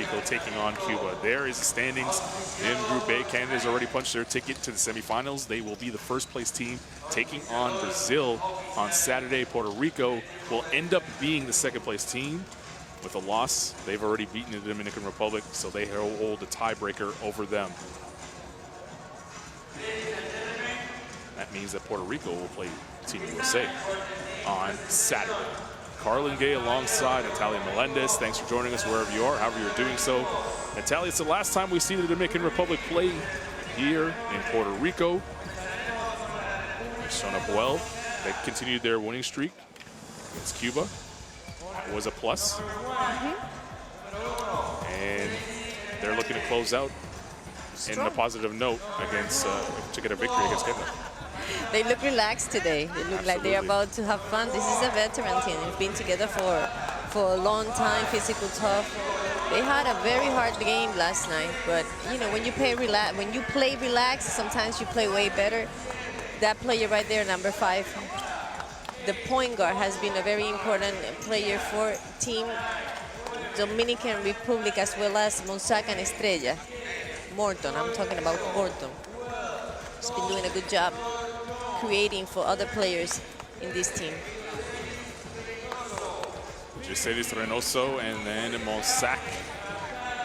Rico taking on Cuba. There is the standings in Group A. Canada has already punched their ticket to the semifinals. They will be the first place team taking on Brazil on Saturday. Puerto Rico will end up being the second place team. With a loss, they've already beaten the Dominican Republic, so they hold a tiebreaker over them. That means that Puerto Rico will play Team USA on Saturday. Carlin Gay alongside Natalia Melendez. Thanks for joining us wherever you are, however you're doing so. Natalia, it's the last time we see the Dominican Republic play here in Puerto Rico. They've shown up well. They continued their winning streak against Cuba. That was a plus. And they're looking to close out in a positive note against to get a victory against Canada. They look relaxed today. They look like they're about to have fun. This is a veteran team. They've been together for a long time, physical, tough. They had a very hard game last night, but you know, when you play relaxed, sometimes you play way better. That player right there, number 5, the point guard, has been a very important player for Team Dominican Republic, as well as Monsac and Estrella. Morton, I'm talking about Morton. He's been doing a good job creating for other players in this team. Mercedes Reynoso and then Monsac.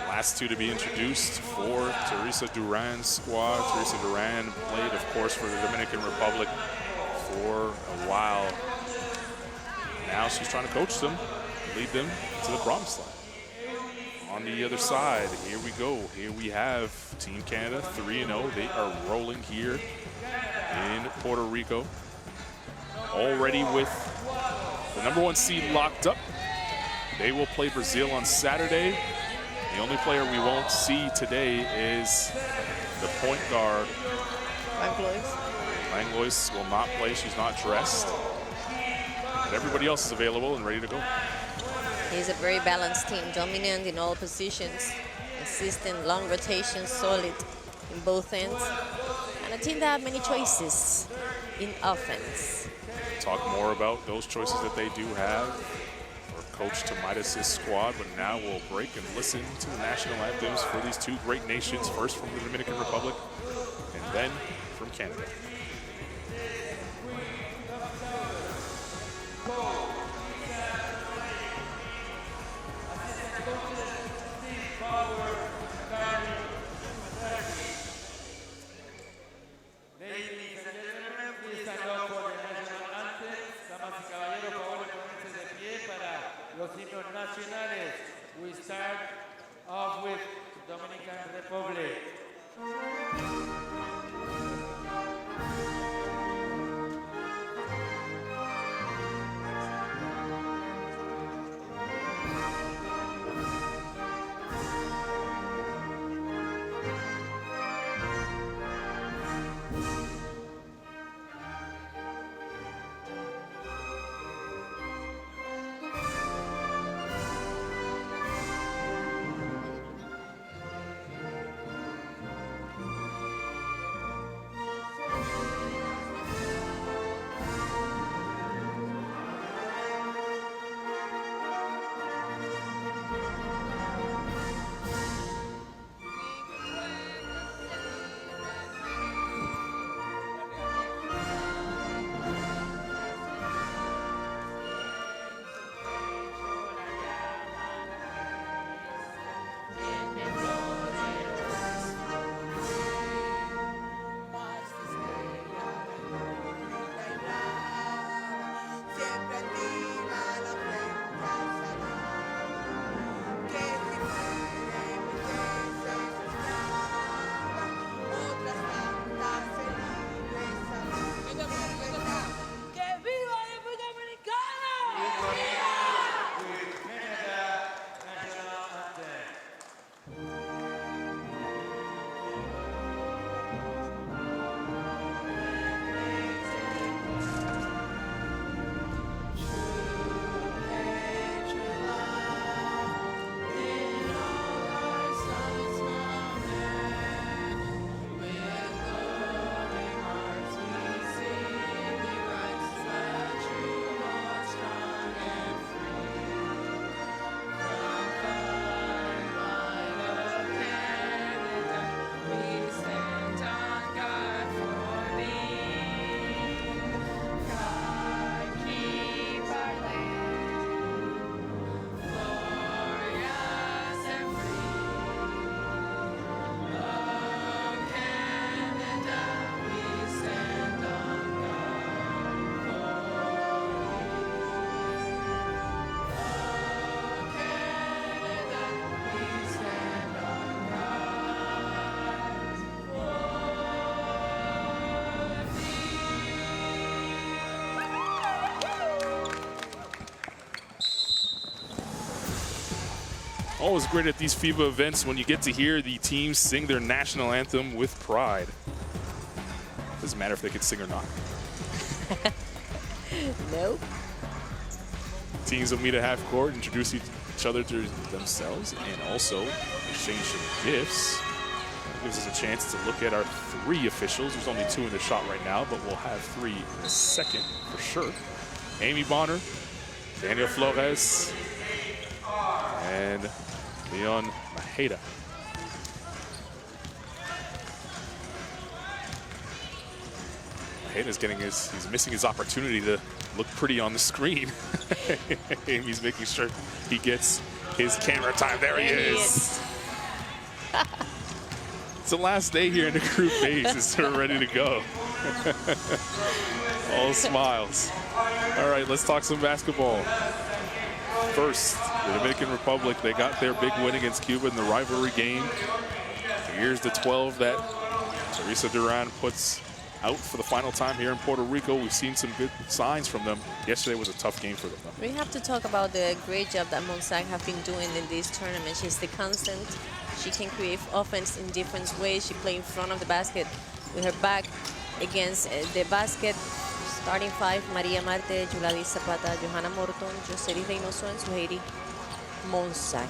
Last two to be introduced for Teresa Duran's squad. Teresa Duran played, of course, for the Dominican Republic for a while. Now she's trying to coach them, lead them to the promised land. On the other side, here we go. Here we have Team Canada 3-0. They are rolling here in Puerto Rico. Already with the #1 seed locked up. They will play Brazil on Saturday. The only player we won't see today is the point guard. Langlois will not play. She's not dressed. But everybody else is available and ready to go. He's a very balanced team, dominant in all positions, assistant, long rotations, solid in both ends, and a team that have many choices in offense. Talk more about those choices that they do have for Coach Tomaitis' squad, but now we'll break and listen to the national anthems for these two great nations, first from the Dominican Republic and then from Canada. Los himnos nacionales. We start off with Dominican Republic. always great at these FIBA events when you get to hear the teams sing their national anthem with pride. Doesn't matter if they can sing or not. Nope. Teams will meet at half court, introduce each other to themselves, and also exchange some gifts. That gives us a chance to look at our 3 officials. There's only 2 in the shot right now, but we'll have 3 in a second for sure. Amy Bonner, Daniel Flores, and Leon Maheda. Maheda's he's missing his opportunity to look pretty on the screen. Amy's making sure he gets his camera time. There he is. It's the last day here in the group phase. We're ready to go. All smiles. All right, let's talk some basketball. First, the Dominican Republic, they got their big win against Cuba in the rivalry game. Here's the 12 that Teresa Duran puts out for the final time here in Puerto Rico. We've seen some good signs from them. Yesterday was a tough game for them, though. We have to talk about the great job that Monsac have been doing in this tournament. She's the constant. She can create offense in different ways. She plays in front of the basket with her back against the basket. Starting 5, Maria Marte, Yuladi Zapata, Johanna Morton, Joseli Reynoso, and Suheiri Monsac.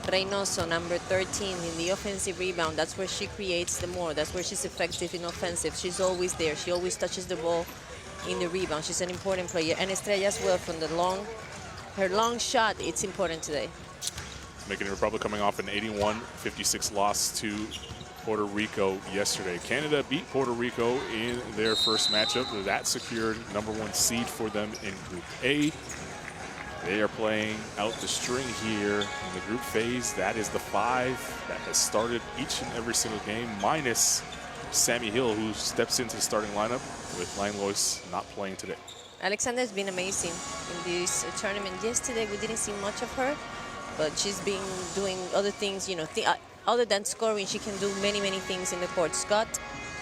Reynoso, number 13, in the offensive rebound. That's where she creates the more. That's where she's effective in offensive. She's always there. She always touches the ball in the rebound. She's an important player. And Estrella as well from her long shot. It's important today. Dominican Republic coming off an 81-56 loss to Puerto Rico yesterday. Canada beat Puerto Rico in their first matchup. That secured #1 seed for them in Group A. They are playing out the string here in the group phase. That is the 5 that has started each and every single game, minus Sammy Hill, who steps into the starting lineup with Langlois not playing today. Alexander has been amazing in this tournament. Yesterday, we didn't see much of her, but she's been doing other things, you know, other than scoring, she can do many, many things in the court. Scott,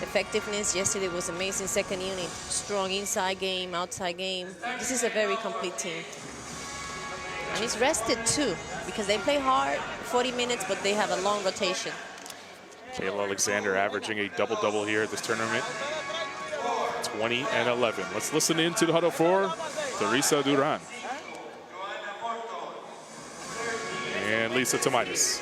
effectiveness yesterday was amazing. Second unit, strong inside game, outside game. This is a very complete team. And it's rested too, because they play hard, 40 minutes, but they have a long rotation. Kayla Alexander averaging a double-double here at this tournament. 20 and 11. Let's listen in to the huddle for Teresa Duran and Lisa Tomaitis.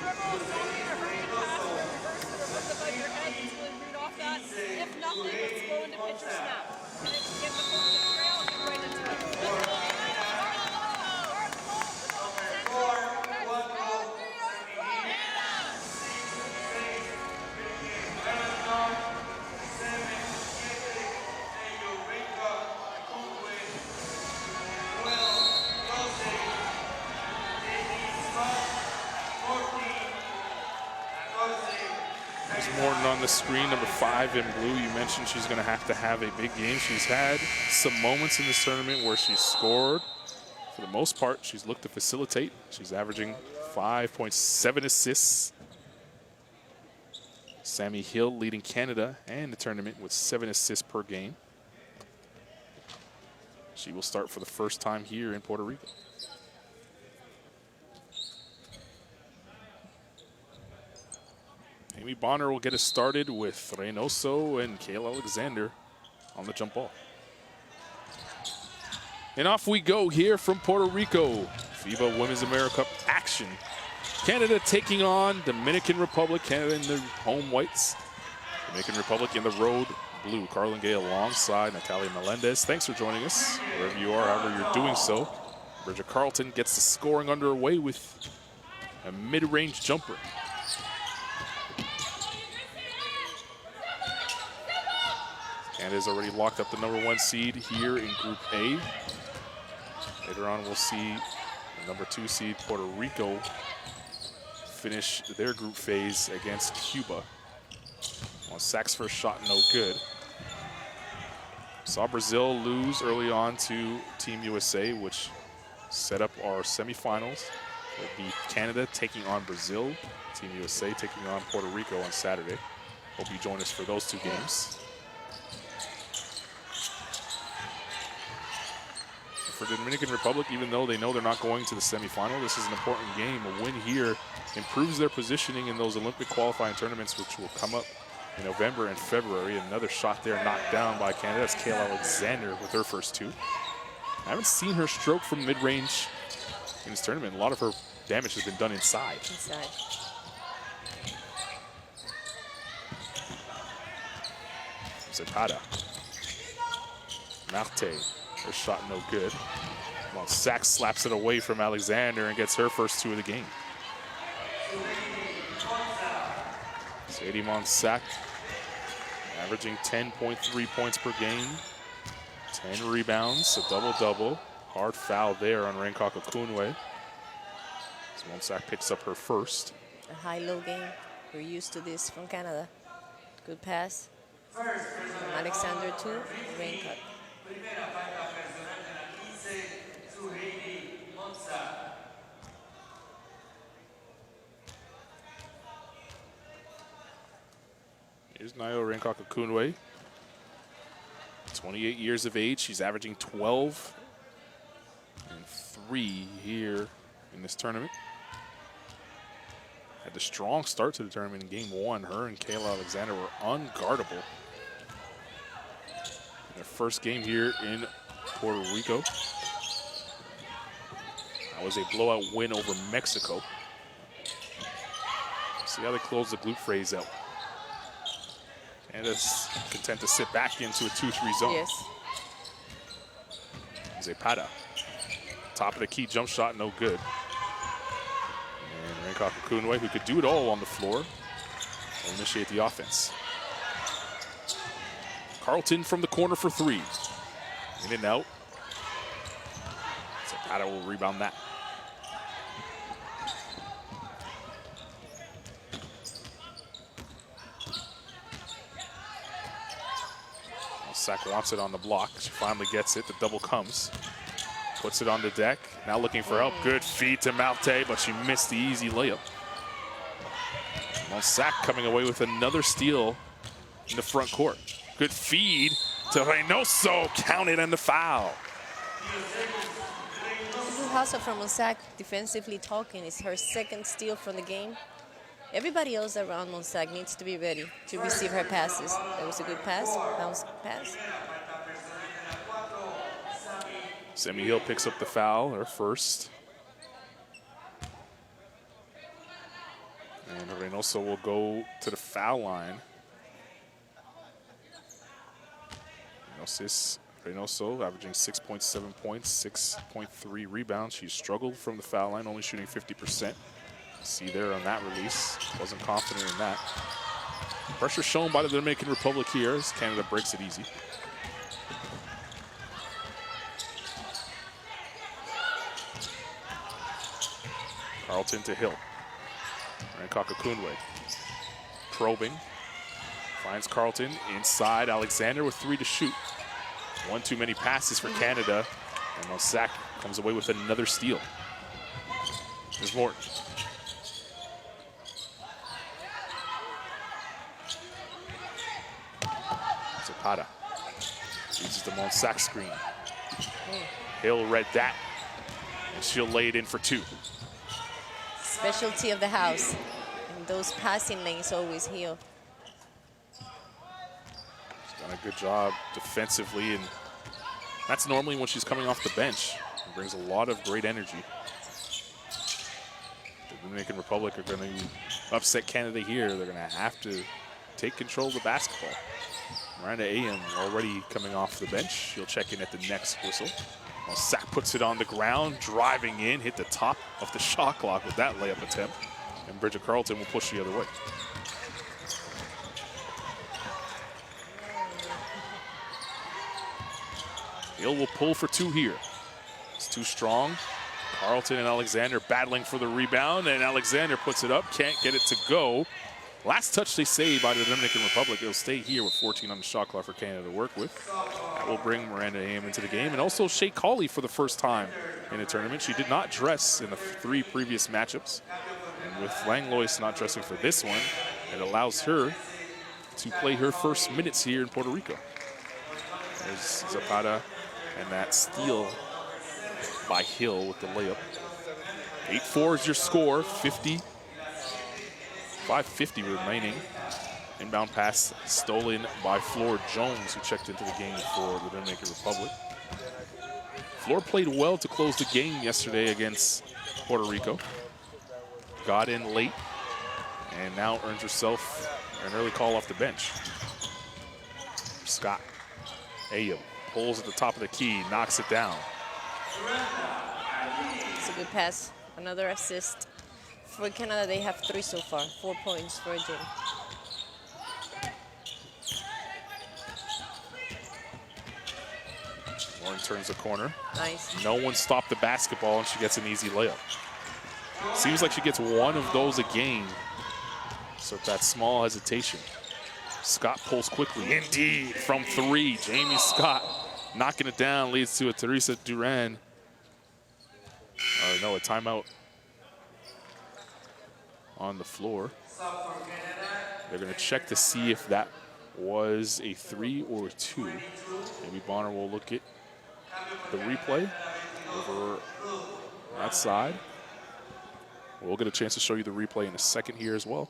Morton on the screen, number 5 in blue. You mentioned she's going to have a big game. She's had some moments in this tournament where she's scored. For the most part, she's looked to facilitate. She's averaging 5.7 assists. Sammy Hill leading Canada and the tournament with 7 assists per game. She will start for the first time here in Puerto Rico. Amy Bonner will get us started with Reynoso and Kayla Alexander on the jump ball. And off we go here from Puerto Rico. FIBA Women's AmeriCup action. Canada taking on Dominican Republic. Canada in the home whites. Dominican Republic in the road blue. Carlin Gay alongside Natalia Melendez. Thanks for joining us, wherever you are, however you're doing so. Bridget Carlton gets the scoring underway with a mid-range jumper. Canada's already locked up the #1 seed here in Group A. Later on, we'll see the #2 seed Puerto Rico finish their group phase against Cuba. Well, Sac's first shot, no good. Saw Brazil lose early on to Team USA, which set up our semifinals. It'll be Canada taking on Brazil, Team USA taking on Puerto Rico on Saturday. Hope you join us for those 2 games. for the Dominican Republic, even though they know they're not going to the semifinal, this is an important game. A win here improves their positioning in those Olympic qualifying tournaments, which will come up in November and February. Another shot there knocked down by Canada. That's Kayla Alexander with her first two. I haven't seen her stroke from mid-range in this tournament. A lot of her damage has been done inside. Zapata. Marte, her shot no good. Monsac slaps it away from Alexander and gets her first two of the game. Sadie Monsac averaging 10.3 points per game, 10 rebounds, a double-double. Hard foul there on Renkaka Kunwe. So Monsac picks up her first. A high-low game. We're used to this from Canada. Good pass. From Alexander to Renkaka. Here's Nayo Renkaka Kunwe. 28 years of age. She's averaging 12 and 3 here in this tournament. Had a strong start to the tournament in game one. Her and Kayla Alexander were unguardable. Their first game here in Puerto Rico. That was a blowout win over Mexico. See how they close the glute phrase out. Canada's content to sit back into a 2-3 zone. Yes. Zapata. Top of the key jump shot, no good. And Renkaka Kunwe, who could do it all on the floor, will initiate the offense. Carlton from the corner for three. In and out. Zapata will rebound that. Sack wants it on the block. She finally gets it. The double comes. Puts it on the deck. Now looking for help. Good feed to Malte, but she missed the easy layup. Sack coming away with another steal in the front court. Good feed to Reynoso. Counted and the foul. Good hustle from Monsac, defensively talking. It's her second steal from the game. Everybody else around Monsac needs to be ready to receive her passes. That was a good pass. Bounce pass. Semi Hill picks up the foul, her first. And Reynoso will go to the foul line. Reynoso averaging 6.7 points, 6.3 rebounds. She's struggled from the foul line, only shooting 50%. See there on that release. Wasn't confident in that. Pressure shown by the Dominican Republic here as Canada breaks it easy. Carlton to Hill. Renkaka Kunwe. Probing. Finds Carlton inside. Alexander with 3 to shoot. One too many passes for Canada. And Monsac comes away with another steal. There's Morton. Zapata uses the Monsac screen. Hill read that, and she'll lay it in for 2. Specialty of the house. And those passing lanes always Hill. She's done a good job defensively, and that's normally when she's coming off the bench. It brings a lot of great energy. The Dominican Republic are going to upset Canada here. They're going to have to take control of the basketball. Miranda Ayam already coming off the bench. She'll check in at the next whistle. Monsac puts it on the ground, driving in, hit the top of the shot clock with that layup attempt. And Bridget Carlton will push the other way. Hill will pull for 2 here. It's too strong. Carlton and Alexander battling for the rebound, and Alexander puts it up, can't get it to go. Last touch they say by the Dominican Republic. It'll stay here with 14 on the shot clock for Canada to work with. That will bring Miranda Ayam into the game, and also Shea Cauley for the first time in the tournament. She did not dress in the 3 previous matchups. And with Langlois not dressing for this one, it allows her to play her first minutes here in Puerto Rico. There's Zapata and that steal by Hill with the layup. 8-4 is your score, 5:50 remaining. Inbound pass stolen by Floor Jones, who checked into the game for the Dominican Republic. Floor played well to close the game yesterday against Puerto Rico. Got in late and now earns herself an early call off the bench. Scott Ayo pulls at the top of the key, knocks it down. It's a good pass. Another assist. For Canada, they have 3 so far. 4 points for Jim. Warren turns the corner. Nice. No one stopped the basketball, and she gets an easy layup. Seems like she gets one of those a game. So that small hesitation. Scott pulls quickly. Indeed, from 3. Jamie Scott knocking it down, leads to a Teresa Duran. Or no, a timeout on the floor. They're going to check to see if that was a 3 or a 2. Maybe Bonner will look at the replay over that side. We'll get a chance to show you the replay in a second here as well.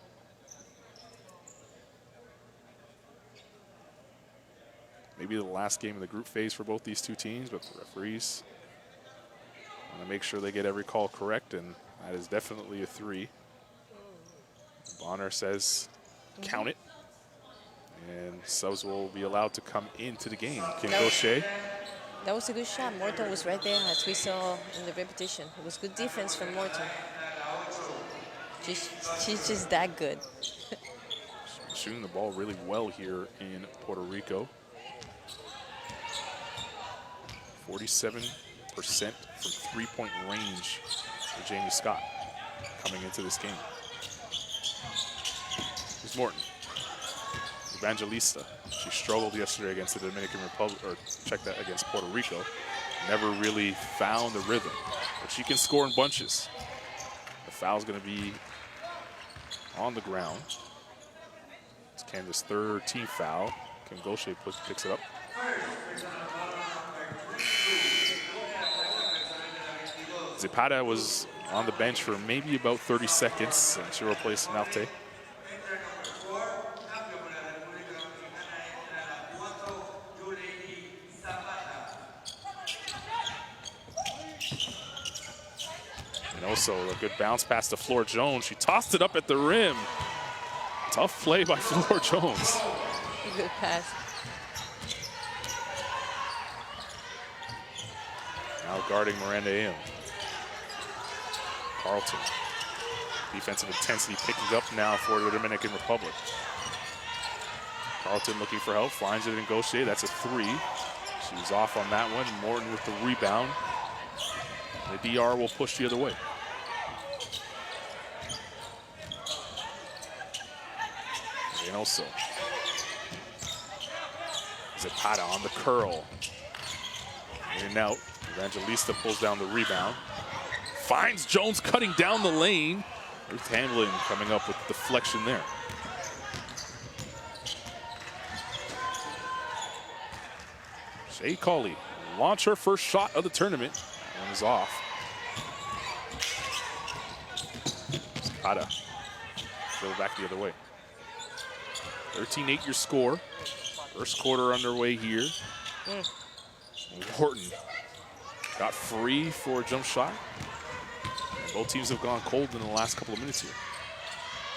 Maybe the last game of the group phase for both these two teams, but the referees want to make sure they get every call correct, and that is definitely a 3. Bonner says count it, and subs will be allowed to come into the game. Kim Gaucher. That was a good shot. Morton was right there, as we saw in the repetition. It was good defense from Morton. She's just that good. Shooting the ball really well here in Puerto Rico. 47% from three-point range for Jamie Scott coming into this game. Here's Morton. Evangelista. She struggled yesterday against the Dominican Republic, or check that, against Puerto Rico. Never really found the rhythm, but she can score in bunches. The foul's going to be on the ground. It's Canada's 3rd team foul. Kim Gaucher picks it up. Zapata was on the bench for maybe about 30 seconds, and she replaced Malte. And also a good bounce pass to Floor Jones. She tossed it up at the rim. Tough play by Floor Jones. Good pass. Now guarding Miranda Ayon. Carlton. Defensive intensity picking up now for the Dominican Republic. Carlton looking for help, finds it in Gaucher. That's a 3. She was off on that one. Morton with the rebound. The DR will push the other way. And also Zapata on the curl. In and out. Evangelista pulls down the rebound. Finds Jones cutting down the lane. Ruth Hamlin coming up with deflection there. Shea Cauley launch her first shot of the tournament. That one is off. Zapata throw back the other way. 13-8 your score. First quarter underway here. Wharton got free for a jump shot. And both teams have gone cold in the last couple of minutes here.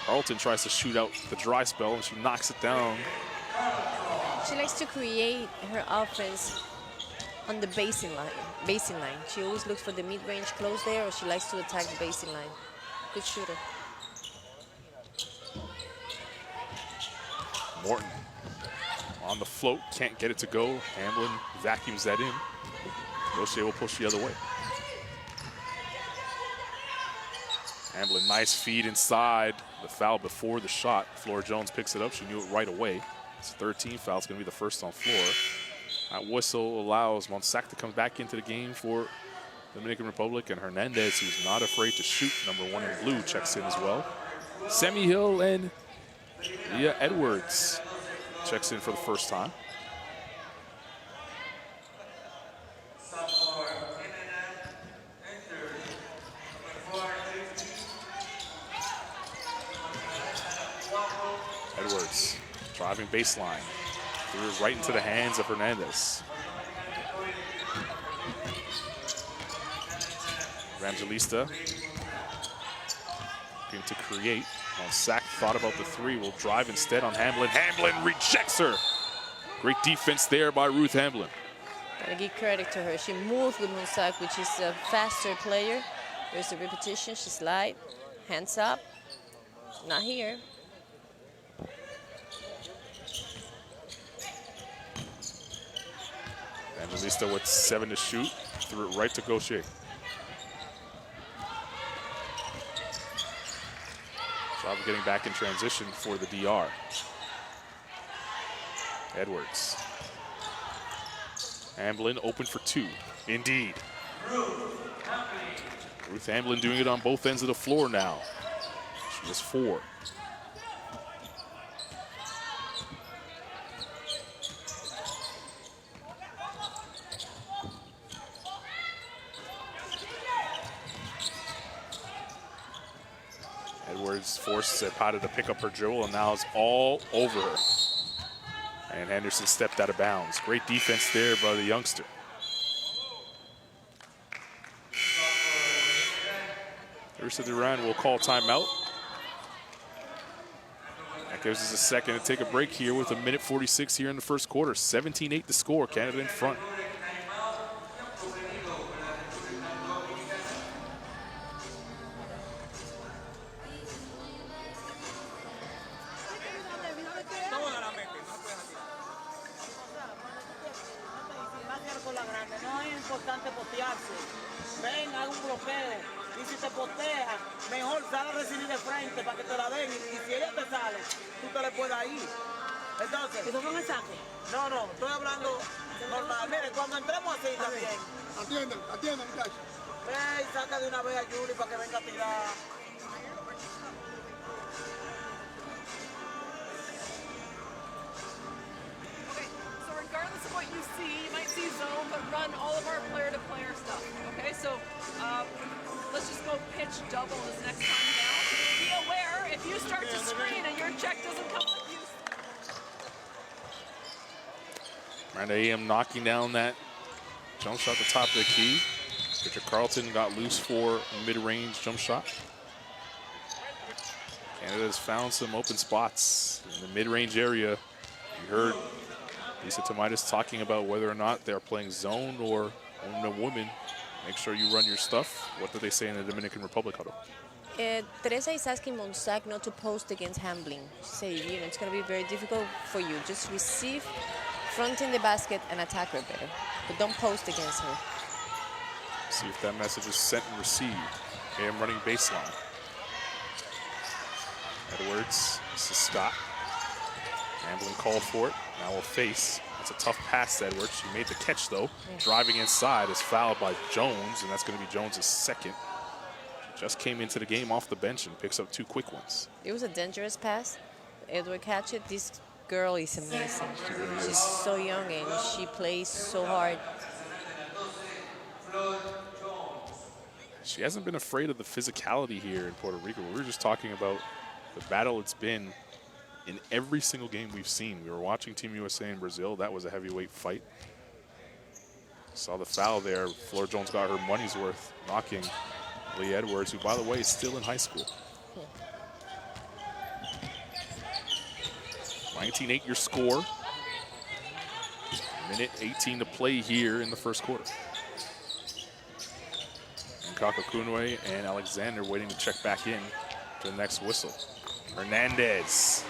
Carlton tries to shoot out the dry spell, and she knocks it down. She likes to create her offense on the baseline. She always looks for the mid-range close there, or she likes to attack the baseline. Good shooter. Morton on the float, can't get it to go. Hamlin vacuums that in. Gaucher will push the other way. Hamlin, nice feed inside. The foul before the shot. Floor Jones picks it up. She knew it right away. It's a 13 foul. It's going to be the first on Floor. That whistle allows Monsac to come back into the game for the Dominican Republic, and Hernandez, who's not afraid to shoot, number 1 in blue, checks in as well. Semi Hill and Leah Edwards checks in for the first time. Edwards driving baseline. Threw it right into the hands of Hernandez. Evangelista looking to create. Sack thought about the three, will drive instead on Hamblin. Hamblin rejects her. Great defense there by Ruth Hamblin. Gotta give credit to her. She moves with Monsac, which is a faster player. There's the repetition. She slide, hands up. Not here. Evangelista with 7 to shoot. Threw it right to Gaucher. Job of getting back in transition for the DR. Edwards. Hamblin open for 2. Indeed. Ruth Hamblin doing it on both ends of the floor now. She has 4. Edwards forces Zapata to pick up her dribble, and now it's all over her. And Henderson stepped out of bounds. Great defense there by the youngster. Teresa Duran will call timeout. That gives us a second to take a break here with 1:46 here in the first quarter. 17-8 to score, Canada in front. Atiendan, muchachos. Ve y saca de una vez a Yuli para que venga a tirar. Okay, so regardless of what you see, you might see zone, but run all of our player-to-player stuff. Okay, so let's just go pitch double this next time down. Be aware, if you start to screen and your check doesn't come with you. Miranda AM knocking down that jump shot at the top of the key. Richard Carlton got loose for a mid-range jump shot. Canada's found some open spots in the mid-range area. You heard Lisa Tomaitis talking about whether or not they're playing zone or woman. Make sure you run your stuff. What do they say in the Dominican Republic huddle? Teresa is asking Monsac not to post against Hamblin. She said, it's going to be very difficult for you. Just receive, front in the basket, and attack her better. But don't post against her. See if that message is sent and received. AM running baseline. Edwards, this is Scott. Hamblin called for it. Now will face. That's a tough pass to Edwards. She made the catch though. Driving inside is fouled by Jones, and that's going to be Jones' second. She just came into the game off the bench and picks up 2 quick ones. It was a dangerous pass. Edward catch it. This girl is amazing. She's so young and she plays so hard. She hasn't been afraid of the physicality here in Puerto Rico. We were just talking about the battle it's been in every single game we've seen. We were watching Team USA in Brazil. That was a heavyweight fight. Saw the foul there. Flora Jones got her money's worth, knocking Lee Edwards, who, by the way, is still in high school. 19-8 your score. Minute 18 to play here in the first quarter. And Kakakunwe and Alexander waiting to check back in to the next whistle. Hernandez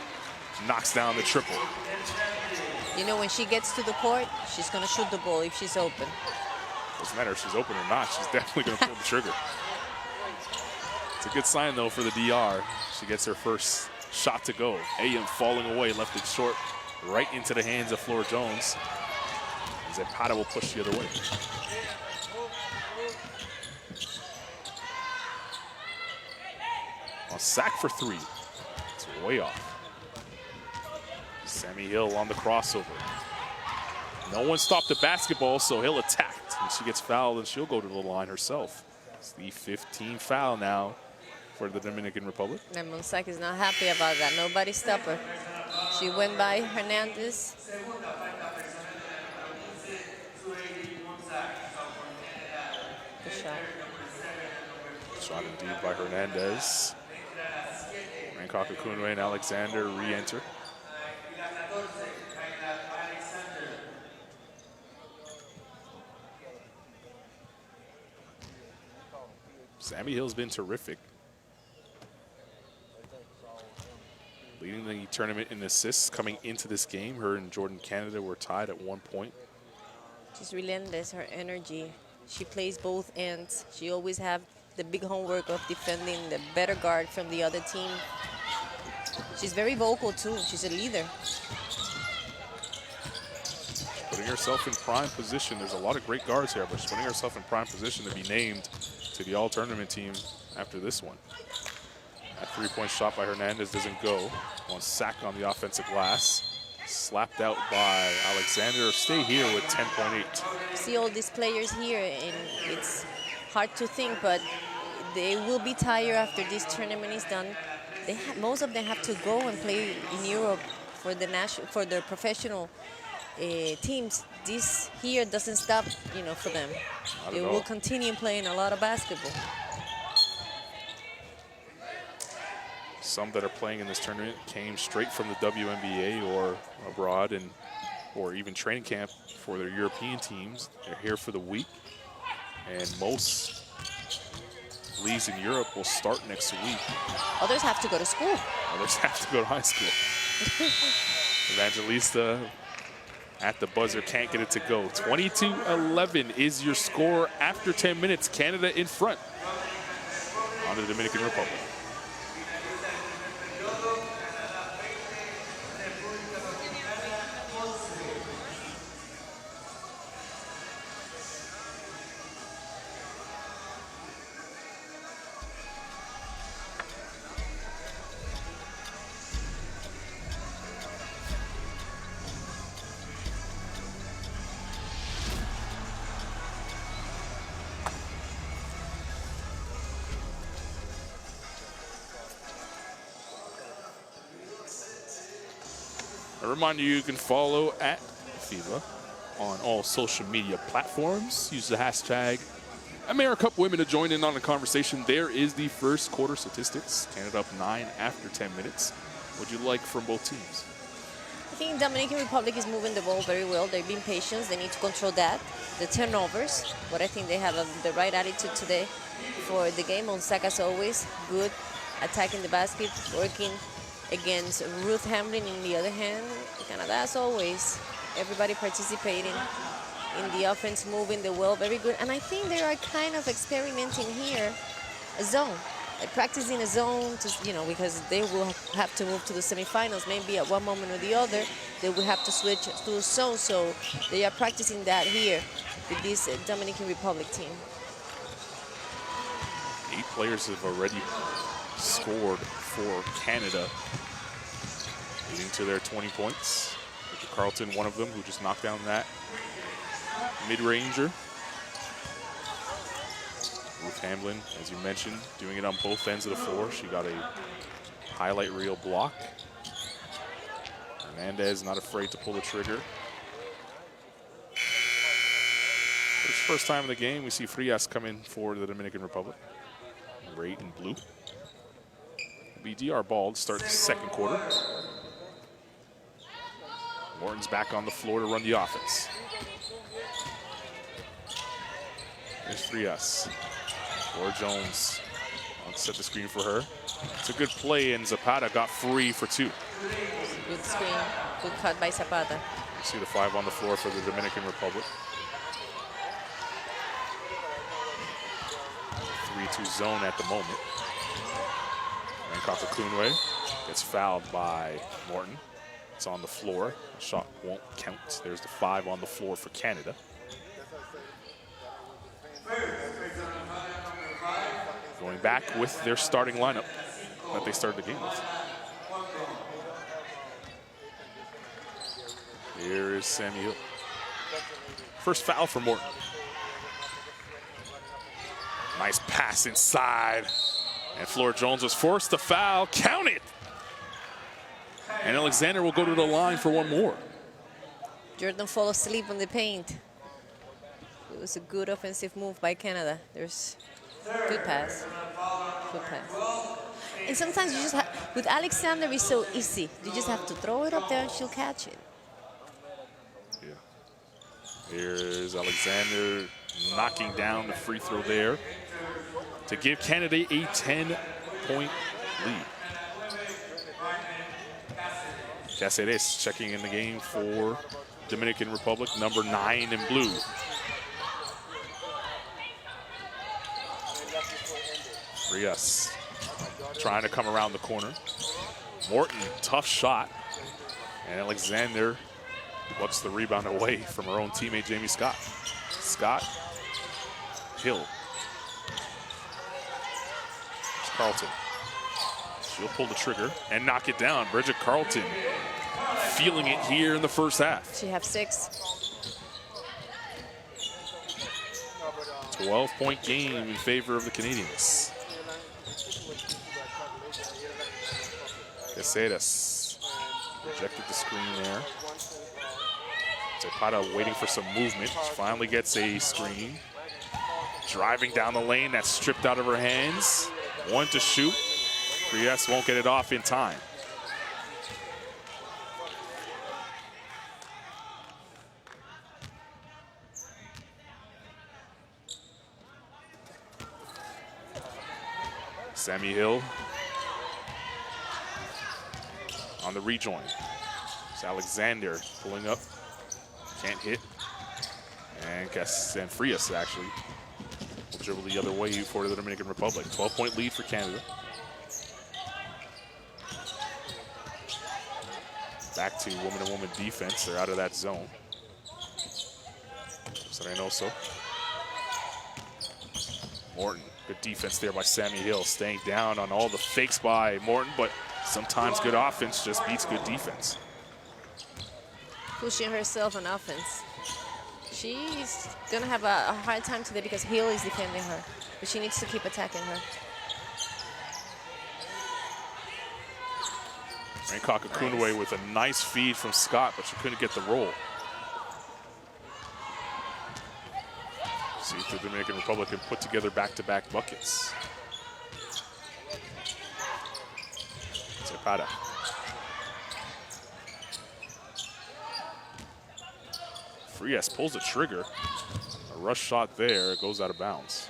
knocks down the triple. When she gets to the court, she's going to shoot the ball if she's open. Doesn't matter if she's open or not. She's definitely going to pull the trigger. It's a good sign, though, for the DR. She gets her first shot to go. AM falling away, left it short, right into the hands of Flora Jones. Zapata will push the other way. A sack for 3. It's way off. Sammy Hill on the crossover. No one stopped the basketball, so Hill attacked. And she gets fouled, and she'll go to the line herself. It's the 15th foul now for the Dominican Republic. And Monsac is not happy about that. Nobody stopped her. She went by Hernandez. Good shot. Shot indeed by Hernandez. Rancock-Akunwe and Alexander re-enter. Sammy Hill's been terrific. Leading the tournament in assists coming into this game. Her and Jordan Canada were tied at 1 point. She's relentless, her energy. She plays both ends. She always have the big homework of defending the better guard from the other team. She's very vocal too. She's a leader. Putting herself in prime position. There's a lot of great guards here, but she's putting herself in prime position to be named to the all-tournament team after this one. That three-point shot by Hernandez doesn't go. One sack on the offensive glass. Slapped out by Alexander. Stay here with 10.8. See all these players here, and it's hard to think, but they will be tired after this tournament is done. Most of them have to go and play in Europe for the professional teams. This here doesn't stop, for them. They will continue playing a lot of basketball. Some that are playing in this tournament came straight from the WNBA or abroad, or even training camp for their European teams. They're here for the week, and most leagues in Europe will start next week. Others have to go to school. Others have to go to high school. Evangelista at the buzzer can't get it to go. 22-11 is your score after 10 minutes. Canada in front on the Dominican Republic. A reminder, you can follow at FIBA on all social media platforms. Use the hashtag AmeriCup Women to join in on the conversation. There is the first quarter statistics. Canada up 9 after 10 minutes. What would you like from both teams? I think Dominican Republic is moving the ball very well. They're being patient. They need to control that. The turnovers, but I think they have the right attitude today for the game. Onsac, as always, good attacking the basket, working against Ruth Hamlin. In the other hand, Canada, as always, everybody participating in the offense, moving the well, very good. And I think they are kind of experimenting here a zone, like practicing a zone, because they will have to move to the semifinals. Maybe at one moment or the other, they will have to switch to a zone. So they are practicing that here with this Dominican Republic team. 8 players have already scored for Canada, leading to their 20 points. Richard Carlton, one of them, who just knocked down that mid-ranger. Ruth Hamlin, as you mentioned, doing it on both ends of the floor. She got a highlight reel block. Hernandez not afraid to pull the trigger. For the first time in the game, we see Frias come in for the Dominican Republic. Ray in blue. BDR ball to start the second quarter. Morton's back on the floor to run the offense. There's Frias. Laura Jones will set the screen for her. It's a good play, and Zapata got free for 2. Good screen, good cut by Zapata. You see the 5 on the floor for the Dominican Republic. 3-2 zone at the moment. Rancock-Akunwe gets fouled by Morton. It's on the floor. The shot won't count. There's the 5 on the floor for Canada. Going back with their starting lineup that they started the game with. Here is Sammy Hill. First foul for Morton. Nice pass inside. And Flora Jones was forced to foul. Count it! And Alexander will go to the line for one more. Jordan fall asleep on the paint. It was a good offensive move by Canada. There's good pass. Good pass. And sometimes you just have, with Alexander, it's so easy. You just have to throw it up there and she'll catch it. Yeah. Here's Alexander knocking down the free throw there to give Canada a 10-point lead. Cáceres checking in the game for Dominican Republic, number 9 in blue. Frias trying to come around the corner. Morton, tough shot. And Alexander bucks the rebound away from her own teammate, Jamie Scott. Scott, Hill. It's Carlton. She'll pull the trigger and knock it down. Bridget Carlton feeling it here in the first half. She have 6. 12-point game in favor of the Canadians. Cáceres rejected the screen there. Zapata waiting for some movement. She finally gets a screen. Driving down the lane, that's stripped out of her hands. 1 to shoot. Frias won't get it off in time. Sammy Hill on the rejoin. It's Alexander pulling up, can't hit. And Frias actually will dribble the other way for the Dominican Republic. 12-point lead for Canada. Back to woman-to-woman defense. They're out of that zone. Reynoso. Morton, good defense there by Sammy Hill, staying down on all the fakes by Morton, but sometimes good offense just beats good defense. Pushing herself on offense. She's gonna have a hard time today because Hill is defending her, but she needs to keep attacking her. Raincock Akunwe with a nice feed from Scott, but she couldn't get the roll. See if the Dominican Republic can put together back-to-back buckets. Zapata. Frias pulls the trigger. A rush shot there, it goes out of bounds.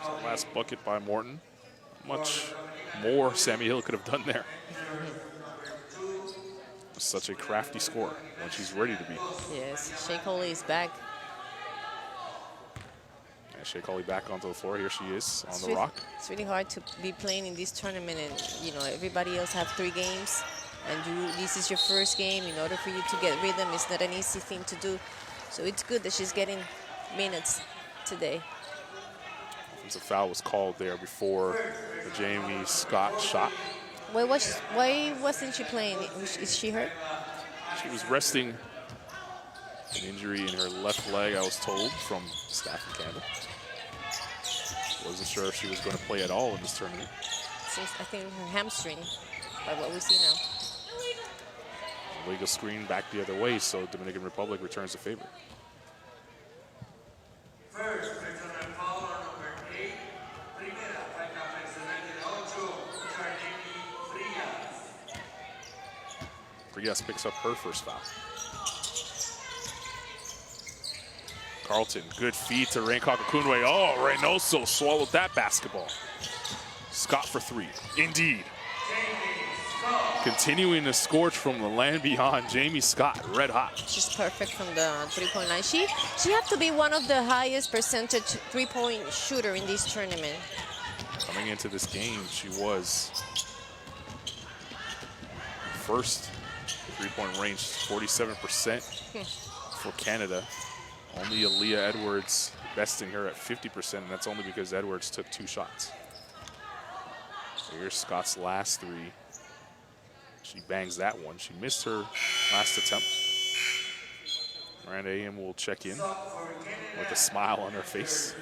So last bucket by Morton. Much more Sammy Hill could have done there. Such a crafty scorer when she's ready to be. Yes, Shea Coley is back. And Shea Coley back onto the floor. Here she is on the rock. It's really hard to be playing in this tournament, and you know everybody else have 3 games, and this is your first game. In order for you to get rhythm, it's not an easy thing to do. So it's good that she's getting minutes today. A foul was called there before the Jamie Scott shot. Why wasn't she playing? Is she hurt? She was resting an injury in her left leg, I was told, from staff in Canada. Wasn't sure if she was going to play at all in this tournament. I think her hamstring, by what we see now. Legal screen back the other way, so Dominican Republic returns the favor. Frias picks up her first foul. Carlton, good feed to Raincock Akunwe. Oh, Reynoso swallowed that basketball. Scott for 3, indeed. Continuing to scorch from the land beyond, Jamie Scott, red hot. She's perfect from the 3-point line. She had to be one of the highest percentage 3-point shooter in this tournament. Coming into this game, she was first 3-point range, 47% for Canada. Only Aaliyah Edwards besting her at 50%, and that's only because Edwards took 2 shots. Here's Scott's last 3. She bangs that one. She missed her last attempt. Miranda AM will check in with a smile on her face.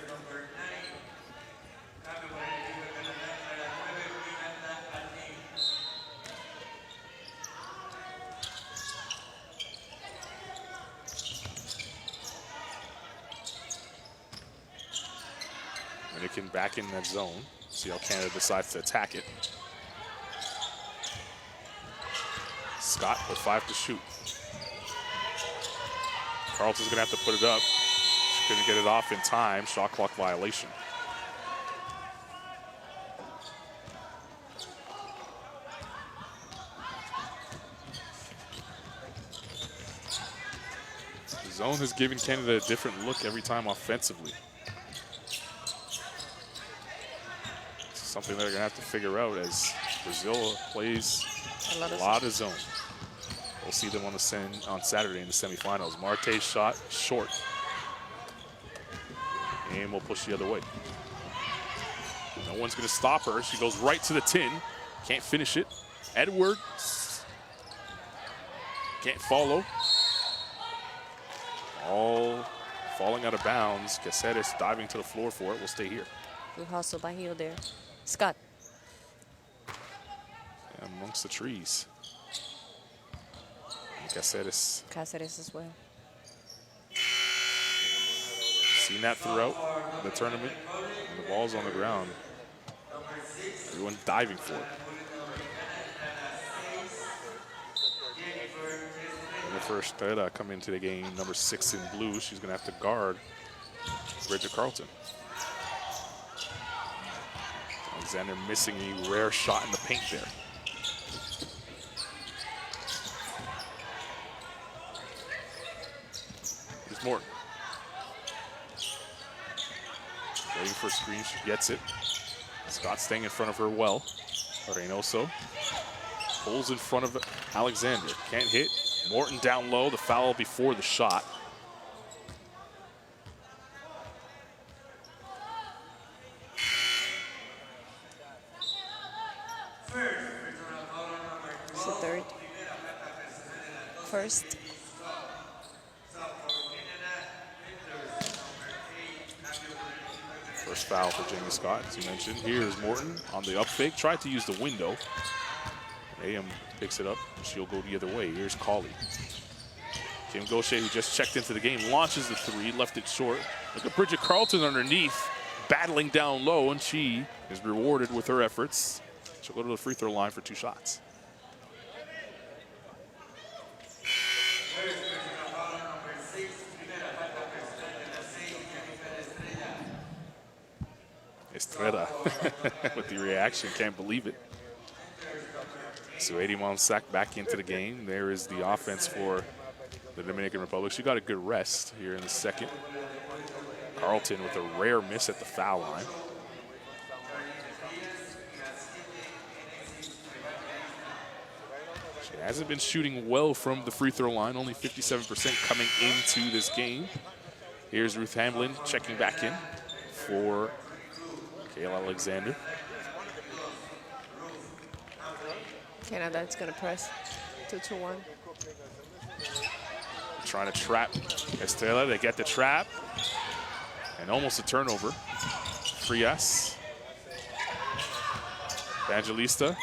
Dominican back in that zone. See how Canada decides to attack it. Scott with 5 to shoot. Carlton's gonna have to put it up. She couldn't get it off in time. Shot clock violation. The zone has given Canada a different look every time offensively. It's something they're gonna have to figure out as Brazil plays a lot of zone. We'll see them on Saturday in the semifinals. Marte's shot short. And will push the other way. No one's gonna stop her. She goes right to the tin. Can't finish it. Edwards can't follow. All falling out of bounds. Caceres diving to the floor for it. Will stay here. Good hustle by heel there. Scott. Amongst the trees. Caceres. Caceres as well. Seen that throughout the tournament. When the ball's on the ground, everyone diving for it. And for Estrella coming into the game, number 6 in blue, she's going to have to guard Bridget Carlton. Alexander missing a rare shot in the paint there. Here's Morton. Waiting for a screen, she gets it. Scott staying in front of her well. Reynoso pulls in front of Alexander. Can't hit. Morton down low, the foul before the shot. It's the third. First. First foul for Jamie Scott, as you mentioned. Here's Morton on the up fake. Tried to use the window. AM picks it up. She'll go the other way. Here's Cauley. Kim Gaucher, who just checked into the game, launches the 3, left it short. Look at Bridget Carlton underneath, battling down low, and she is rewarded with her efforts. She'll go to the free throw line for 2 shots. Estrella with the reaction, can't believe it. So 80 Monsac back into the game. There is the offense for the Dominican Republic. She got a good rest here in the second. Carlton with a rare miss at the foul line. She hasn't been shooting well from the free throw line, only 57% coming into this game. Here's Ruth Hamlin checking back in for Kayla Alexander. Canada is going to press 2-2-1. Trying to trap Estrella. They get the trap. And almost a turnover. Frias. Evangelista.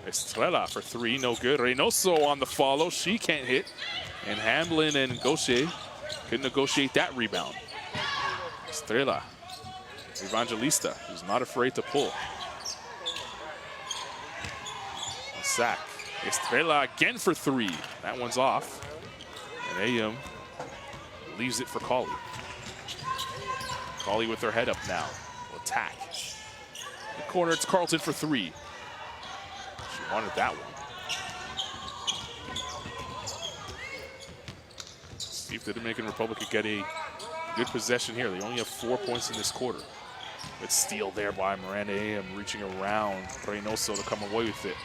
Estrella for 3, no good. Reynoso on the follow. She can't hit. And Hamlin and Gaucher couldn't negotiate that rebound. Estrella. Evangelista, who's not afraid to pull. Sack. Estrella again for 3. That one's off. And AM leaves it for Cauley. Cauley with her head up now. Will attack. In the corner, it's Carlton for 3. She wanted that one. See if the Dominican Republic could get a good possession here. They only have 4 points in this quarter. Good steal there by Miranda AM, reaching around Reynoso to come away with it.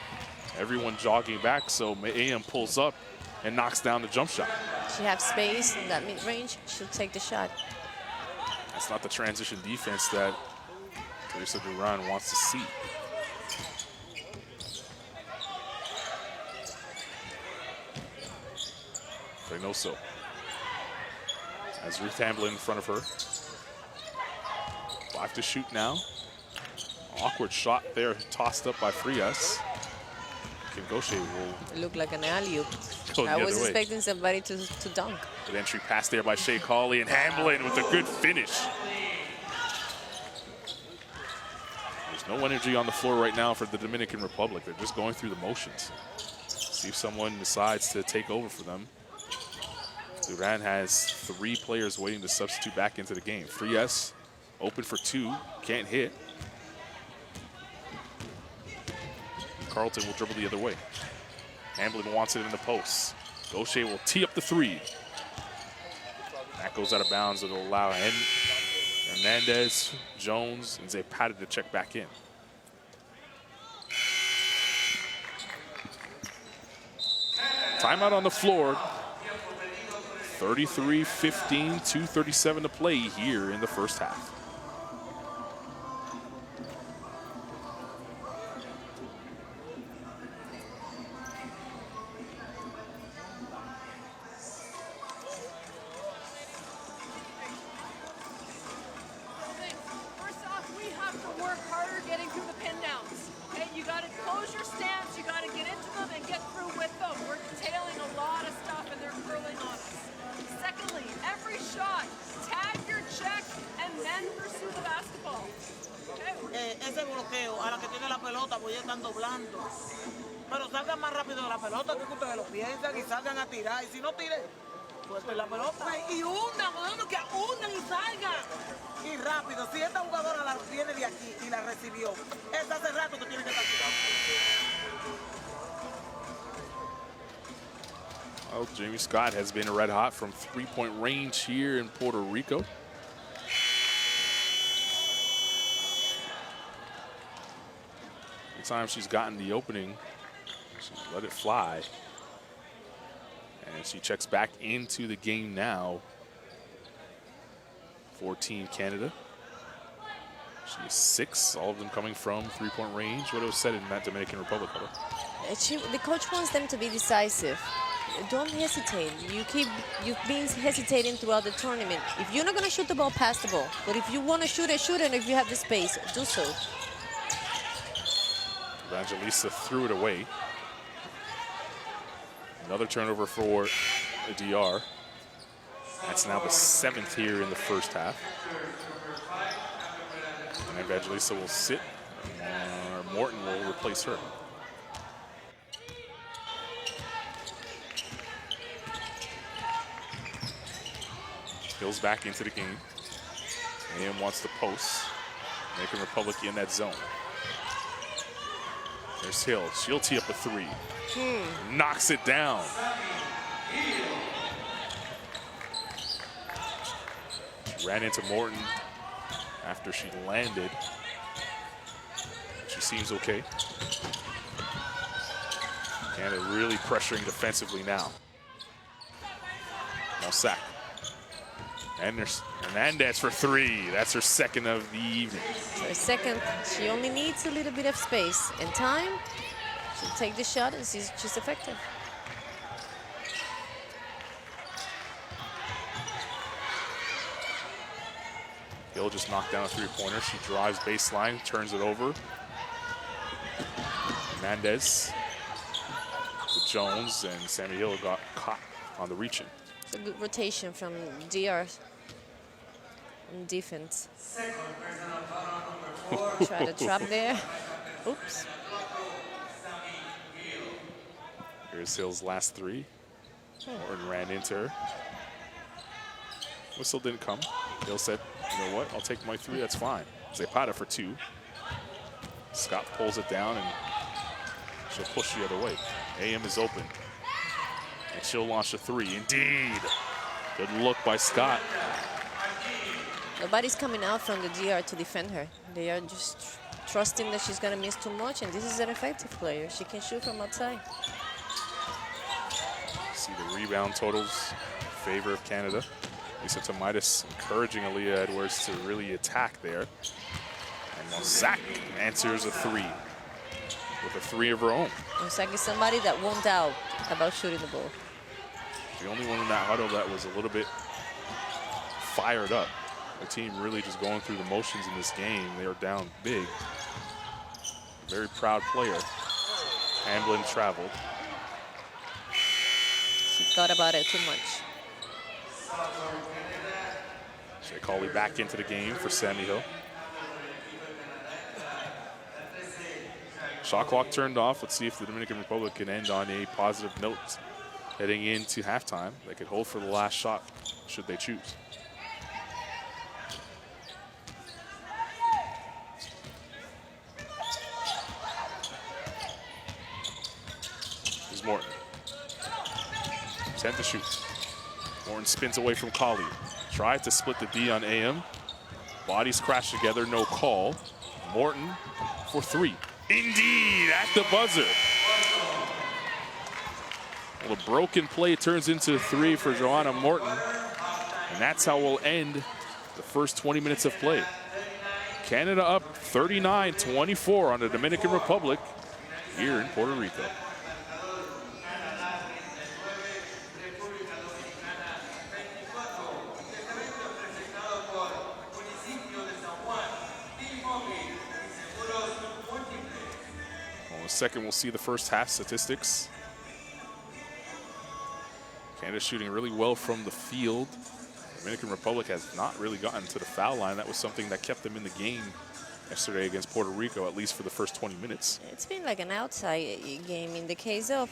Everyone jogging back, so AM pulls up and knocks down the jump shot. She has space in that mid-range. She'll take the shot. That's not the transition defense that Teresa Duran wants to see. Reynoso. As Ruth Hamblin in front of her. 5 to shoot now. Awkward shot there, tossed up by Frias. Kim Gaucher will look like an alley-oop. go the I other was way. expecting somebody to dunk. Good entry pass there by Shea Cawley, and Hamblin with a good finish. There's no energy on the floor right now for the Dominican Republic. They're just going through the motions. See if someone decides to take over for them. Duran has 3 players waiting to substitute back into the game. Frias open for 2, can't hit. Carlton will dribble the other way. Hamblin wants it in the post. Gaucher will tee up the 3. That goes out of bounds. It'll allow Hernandez, Jones, and Zapata to check back in. Timeout on the floor. 33-15, 2:37 to play here in the first half. First off, we have to work harder getting through the pin downs. Okay, you got to close your stance, you got to get into them and get through with them. We're detailing a lot of stuff and they're curling on us. Secondly, every shot, tag your check and then pursue the basketball. Okay? Ese bloqueo, a la que tiene la pelota, pues ya están doblando. Pero salgan más rápido de la pelota, que ustedes lo piensan y salgan a tirar. Y si no tiren, suelten la pelota. Y hundan, podemos que hundan y salgan. Y rápido, si esta jugadora la viene de aquí y la recibió, es hace rato que tiene que estar tirando. Well, Jamie Scott has been red hot from 3-point range here in Puerto Rico. Every time she's gotten the opening, she's let it fly. And she checks back into the game now for Team Canada. She is 6, all of them coming from 3-point range. What was said in that Dominican Republic? The coach wants them to be decisive. Don't hesitate. You've been hesitating throughout the tournament. If you're not going to shoot the ball, pass the ball. But if you want to shoot it, shoot it. And if you have the space, do so. Evangelista threw it away. Another turnover for the DR. That's now the 7th here in the first half. And Evangelista will sit. Morton will replace her. Hill's back into the game. AM wants to post. Dominican Republic in that zone. There's Hill. She'll tee up a 3. Knocks it down. She ran into Morton after she landed. She seems okay. Canada really pressuring defensively now. No sack. And there's Hernandez for 3. That's her 2nd of the evening. Her 2nd, she only needs a little bit of space and time. She'll take the shot and she's effective. Hill just knocked down a 3-pointer. She drives baseline, turns it over. Hernandez to Jones, and Sammy Hill got caught on the reach-in. It's a good rotation from DR in defense. Try to trap there. Oops. Here's Hill's last 3. Morton ran into her. Whistle didn't come. Hill said, you know what, I'll take my 3, that's fine. Zapata for 2. Scott pulls it down and she'll push the other way. AM is open. And she'll launch a 3. Indeed. Good look by Scott. Nobody's coming out from the DR to defend her. They are just trusting that she's going to miss too much, and this is an effective player. She can shoot from outside. See the rebound totals in favor of Canada. Lisa Tomaitis encouraging Aaliyah Edwards to really attack there. And now Zach answers a 3 with a 3 of her own. Zach is somebody that won't doubt about shooting the ball. The only one in that huddle that was a little bit fired up. The team really just going through the motions in this game. They are down big. Very proud player. Hamblin traveled. She thought about it too much. Shea Cauley back into the game for Sammy Hill. Shot clock turned off. Let's see if the Dominican Republic can end on a positive note heading into halftime. They could hold for the last shot should they choose. Here's Morton. 10 to shoot. Morton spins away from Cauley. Tried to split the D on AM. Bodies crash together, no call. Morton for three. Indeed, at the buzzer. Well, a broken play turns into three for Joanna Morton. And that's how we'll end the first 20 minutes of play. Canada up 39-24 on the Dominican Republic here in Puerto Rico. Second, we'll see the first half statistics. Canada shooting really well from the field. Dominican Republic has not really gotten to the foul line. That was something that kept them in the game yesterday against Puerto Rico, at least for the first 20 minutes. It's been like an outside game. In the case of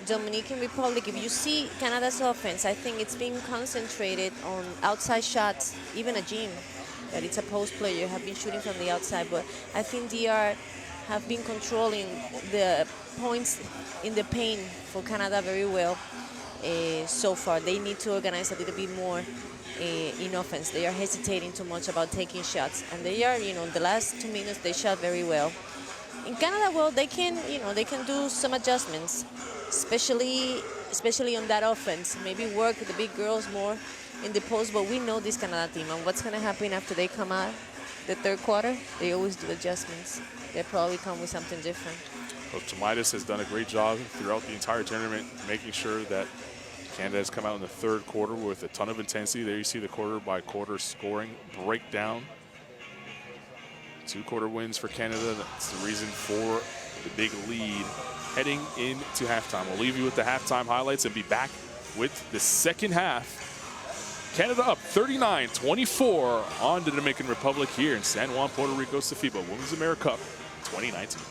Dominican Republic, if you see Canada's offense, I think it's been concentrated on outside shots, even a Jim, that it's a post player, have been shooting from the outside, but I think DR have been controlling the points in the paint for Canada very well so far. They need to organize a little bit more in offense. They are hesitating too much about taking shots, and they are, the last 2 minutes they shot very well. In Canada, well, they can, they can do some adjustments, especially on that offense. Maybe work the big girls more in the post, but we know this Canada team, and what's going to happen after they come out the third quarter? They always do adjustments. They probably come with something different. Coach Tomaitis has done a great job throughout the entire tournament, making sure that Canada has come out in the third quarter with a ton of intensity. There you see the quarter-by-quarter scoring breakdown. 2 quarter wins for Canada. That's the reason for the big lead heading into halftime. We'll leave you with the halftime highlights and be back with the second half. Canada up 39-24 on the Dominican Republic here in San Juan, Puerto Rico, FIBA Women's AmeriCup 2019.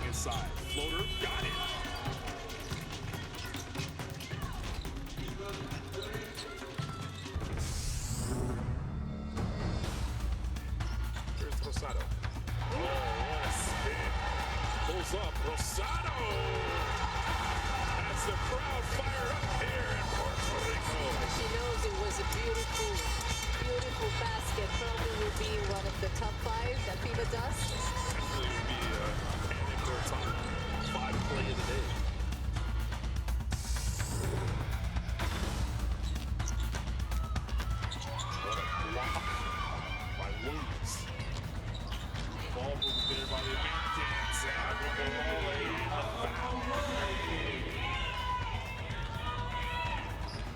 inside. Floater, got it. Here's Rosado. Oh, what a spin. Pulls up, Rosado. That's the crowd fired up here in Puerto Rico. She knows it was a beautiful, beautiful basket. Probably will be one of the top 5 that FIBA does. Definitely would be adding to our top 5 play of the day. What a block by Williams. Ball moved there by the Americans, and with the volley and the foul.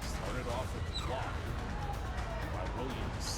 Started off with the block by Williams.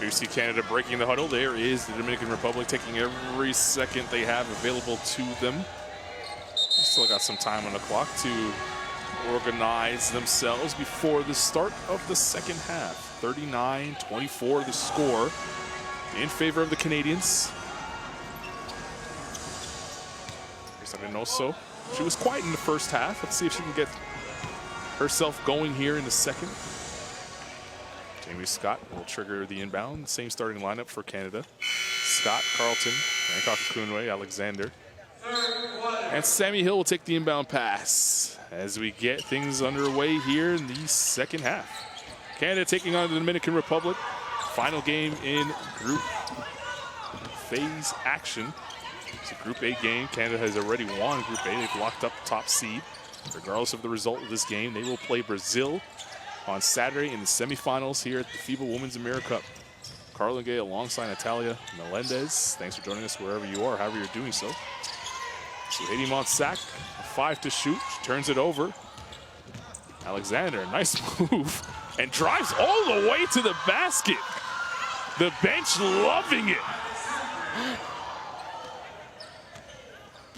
You see Canada breaking the huddle. There is the Dominican Republic taking every second they have available to them. Still got some time on the clock to organize themselves before the start of the second half. 39-24 the score in favor of the Canadians. Reynoso. She was quiet in the first half. Let's see if she can get herself going here in the second. Jamie Scott will trigger the inbound. Same starting lineup for Canada. Scott, Carlton, Hancock-Okunwe, Alexander. And Sammy Hill will take the inbound pass as we get things underway here in the second half. Canada taking on the Dominican Republic. Final game in group phase action. It's a Group A game. Canada has already won Group A. They've locked up the top seed. Regardless of the result of this game, they will play Brazil on Saturday in the semifinals here at the FIBA Women's AmeriCup. Carlin Gay alongside Natalia Melendez. Thanks for joining us wherever you are, however you're doing so. Haiti Montsac, 5 to shoot. She turns it over. Alexander, nice move. And drives all the way to the basket. The bench loving it.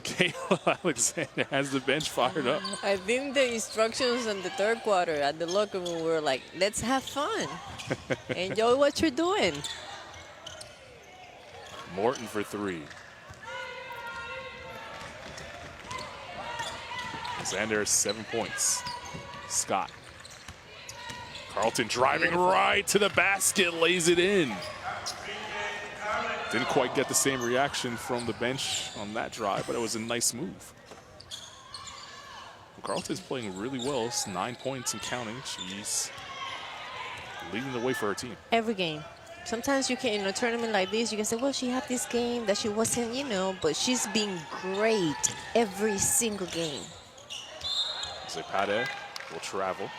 Kayla Alexander has the bench fired up. I think the instructions in the third quarter at the locker room were like, let's have fun. Enjoy what you're doing. Morton for 3. Alexander, 7 points. Scott. Carlton driving right to the basket, lays it in. Didn't quite get the same reaction from the bench on that drive, but it was a nice move. Carlton's playing really well. It's 9 points and counting. She's leading the way for her team. Every game. Sometimes you can, in a tournament like this, you can say, well, she had this game that she wasn't, you know, but she's been great every single game. Zepade will travel.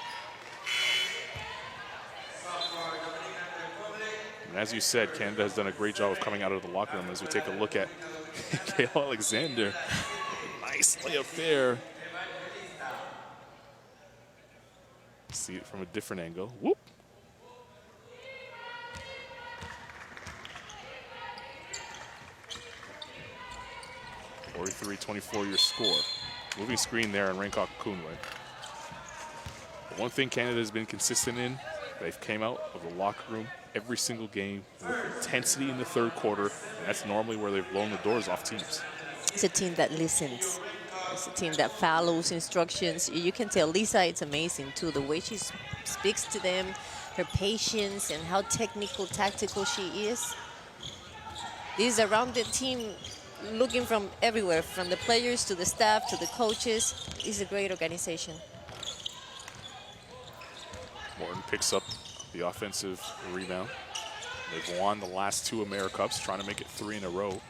And as you said, Canada has done a great job of coming out of the locker room. As we take a look at Kayla Alexander. Nice layup there. See it from a different angle. Whoop. (43-24) your score. Moving screen there on Hancock-Okunwe. One thing Canada has been consistent in, they've came out of the locker room every single game with intensity in the third quarter, and that's normally where they've blown the doors off teams. It's a team that listens. It's a team that follows instructions. You can tell Lisa, it's amazing too, the way she speaks to them, her patience, and how technical, tactical she is. This is a rounded team looking from everywhere, from the players to the staff to the coaches. It's a great organization. Morton picks up the offensive rebound. They've won the last 2 AmeriCups, trying to make it 3 in a row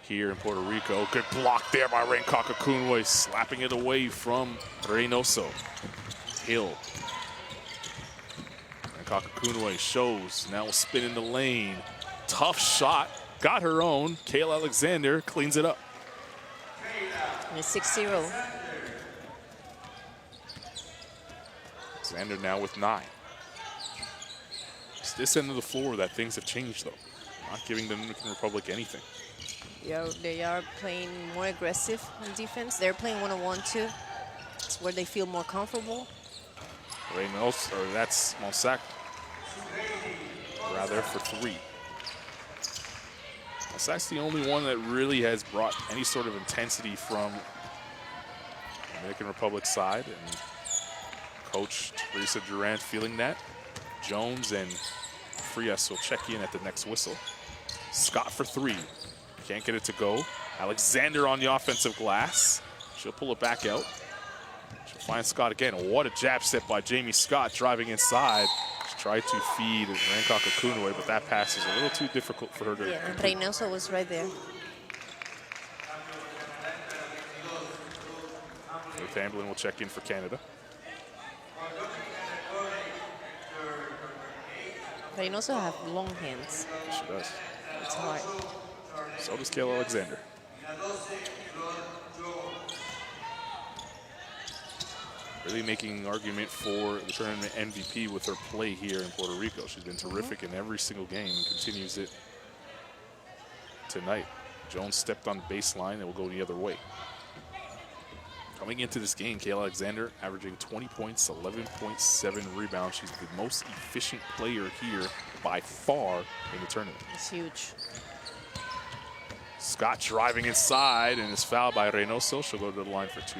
here in Puerto Rico. Good block there by Hancock-Okunwe, slapping it away from Reynoso. Hill. Hancock-Okunwe shows, now will spin in the lane. Tough shot, got her own. Kayla Alexander cleans it up. And it's 6-0. Alexander now with 9. It's this end of the floor that things have changed, though. Not giving the Dominican Republic anything. Yeah, they are playing more aggressive on defense. They're playing one-on-one too. It's where they feel more comfortable. Reynoso, or that's Monsac, rather, for 3. Monsac's the only one that really has brought any sort of intensity from the Dominican Republic side, and Coach Teresa Durant feeling that. Jones and Frias will check in at the next whistle. Scott for 3. Can't get it to go. Alexander on the offensive glass. She'll pull it back out. She'll find Scott again. What a jab step by Jamie Scott driving inside. She tried to feed Hancock-Okunwe, but that pass is a little too difficult for her to Yeah, and Reynoso was right there. Ruth Hamblin will check in for Canada. Reynoso have long hands. She does. It's hard. So does Kayla Alexander. really making an argument for the tournament MVP with her play here in Puerto Rico. She's been terrific in every single game and continues it tonight. Jones stepped on the baseline and will go the other way. Coming into this game, Kayla Alexander averaging 20 points, 11.7 rebounds. She's the most efficient player here by far in the tournament. It's huge. Scott driving inside and is fouled by Reynoso. She'll go to the line for 2.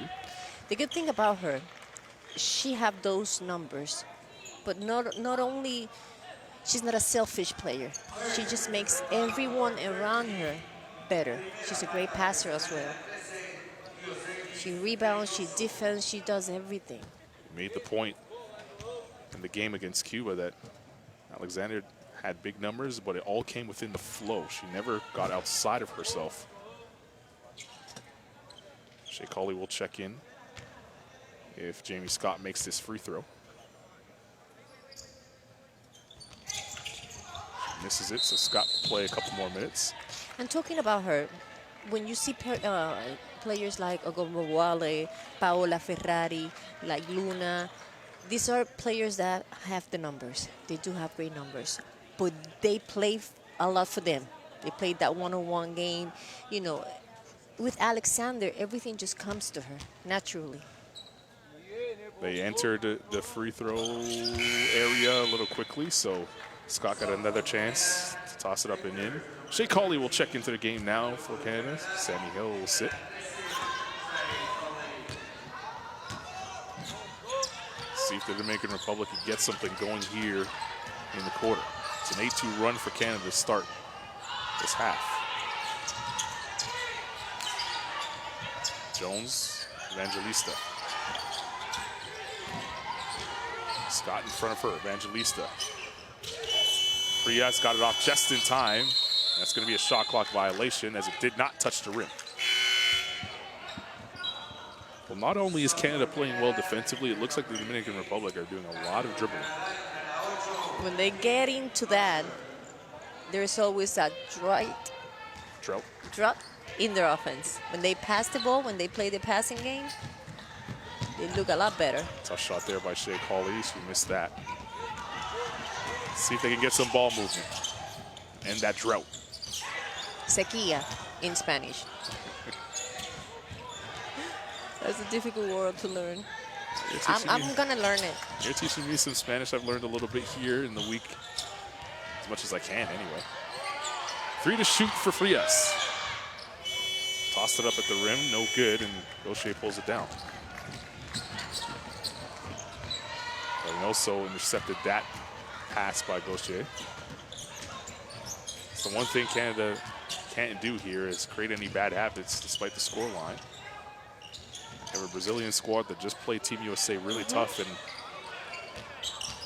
The good thing about her, she have those numbers, but not only, she's not a selfish player. She just makes everyone around her better. She's a great passer as well. She rebounds, she defends, she does everything. Made the point in the game against Cuba that Alexander had big numbers, but it all came within the flow. She never got outside of herself. Shea Cauley will check in if Jamie Scott makes this free throw. She misses it, so Scott will play a couple more minutes. And talking about her, when you see players like Ogombowale, Paola Ferrari, like Luna, these are players that have the numbers. They do have great numbers, but they play a lot for them. They played that one-on-one game. You know, with Alexander, everything just comes to her naturally. They entered the free throw area a little quickly, so Scott got another chance to toss it up and in. Shea Cauley will check into the game now for Canada. Sammy Hill will sit. See if the Dominican Republic can get something going here in the quarter. It's an 8-2 run for Canada to start this half. Jones, Evangelista. Scott in front of her, Evangelista. Frias got it off just in time. That's going to be a shot clock violation as it did not touch the rim. Well, not only is Canada playing well defensively, it looks like the Dominican Republic are doing a lot of dribbling. When they get into that, there's always that drought in their offense. When they pass the ball, when they play the passing game, they look a lot better. Tough shot there by Shea Cauley. She missed that. See if they can get some ball movement. And that drought. Sequía in Spanish. That's a difficult word to learn. I'm gonna learn it. You're teaching me some Spanish. I've learned a little bit here in the week, as much as I can anyway. 3 to shoot for Frias. Tossed it up at the rim, no good, and Gaucher pulls it down. Reynoso intercepted that pass by Gaucher. So one thing Canada can't do here is create any bad habits despite the score line. They have a Brazilian squad that just played Team USA really tough, and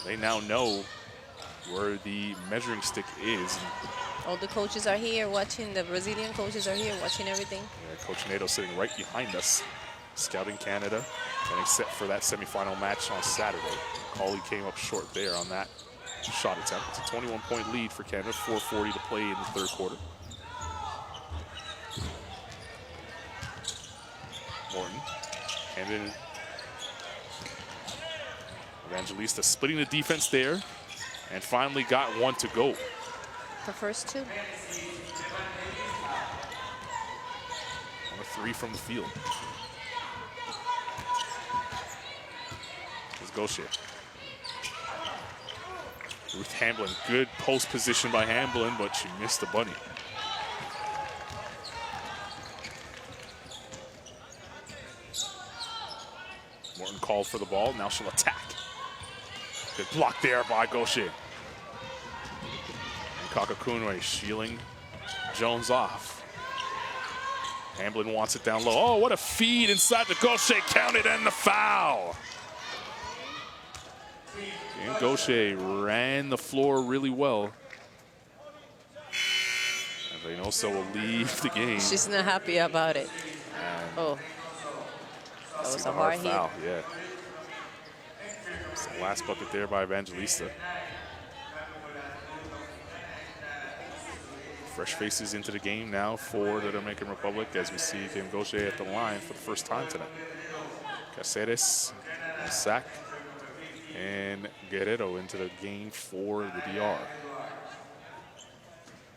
they now know where the measuring stick is. All the coaches are here watching, the Brazilian coaches are here watching everything. Yeah, Coach Nato sitting right behind us, scouting Canada, and except for that semifinal match on Saturday. Cauley came up short there on that shot attempt. It's a 21-point lead for Canada, 4:40 to play in the third quarter. Morton, and then Evangelista splitting the defense there, and finally got one to go. The first two. On a 3 from the field. Here's Gaucher. Ruth Hamblin, good post position by Hamblin, but she missed the bunny. Morton called for the ball, now she'll attack. Good block there by Gaucher. And Kakakunwe shielding Jones off. Hamblin wants it down low. Oh, what a feed inside the Gaucher, counted and the foul. And Gaucher ran the floor really well. And Reynoso will leave the game. She's not happy about it. And oh, that was see a the hard foul, hit. yeah. It's the last bucket there by Evangelista. Fresh faces into the game now for the Dominican Republic as we see Kim Gaucher at the line for the first time tonight. Caceres Sack and Guerrero into the game for the DR.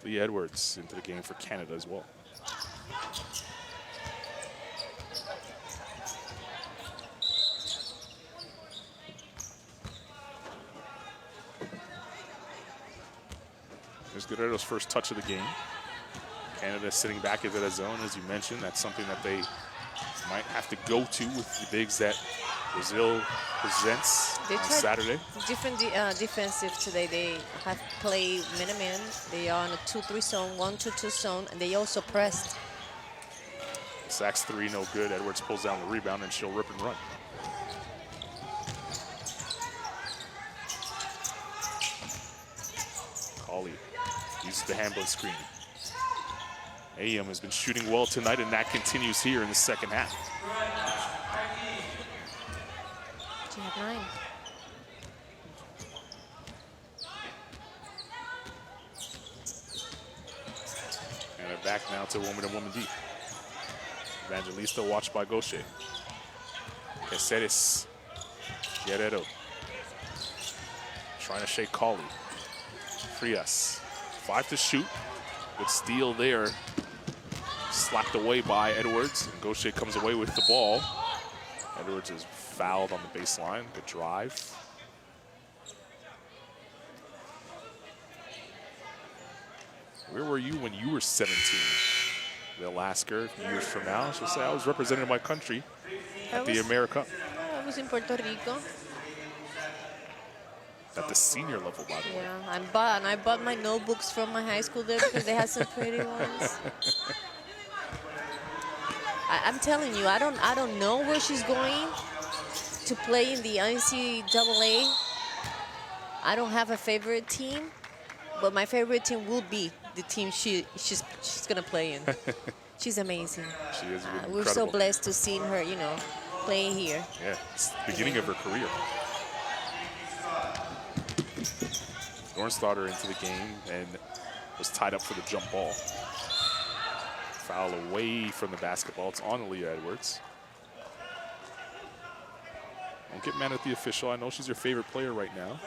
Lee Edwards into the game for Canada as well. There's Guerrero's first touch of the game. Canada sitting back into the zone, as you mentioned. That's something that they might have to go to with the bigs that Brazil presents on Saturday. Different defensive today. They have played man-to-man. They are on a 2-3 zone, 1-2-2 zone, and they also pressed. Sacks 3, no good. Edwards pulls down the rebound, and she'll rip and run. Colley uses the handle screen. AM has been shooting well tonight, and that continues here in the second half. She had 9. And they're back now to woman and woman deep. Evangelista watched by Gaucher. Caceres. Guerrero. Trying to shake Colley. Frias. 5 to shoot. Good steal there. Slapped away by Edwards. And Gaucher comes away with the ball. Edwards is fouled on the baseline. Good drive. Where were you when you were 17? They'll ask her years from now. She'll say, I was representing my country at the AmeriCup. I was in Puerto Rico. At the senior level, by the way. Yeah, I bought my notebooks from my high school there because they had some pretty ones. I'm telling you, I don't know where she's going to play in the NCAA. I don't have a favorite team, but my favorite team will be the team she's gonna play in. She's amazing. She is incredible. We're so blessed to see her, playing here. Yeah, it's the beginning of her career. Dornstadter into the game and was tied up for the jump ball. Foul away from the basketball. It's on Aaliyah Edwards. Don't get mad at the official. I know she's your favorite player right now.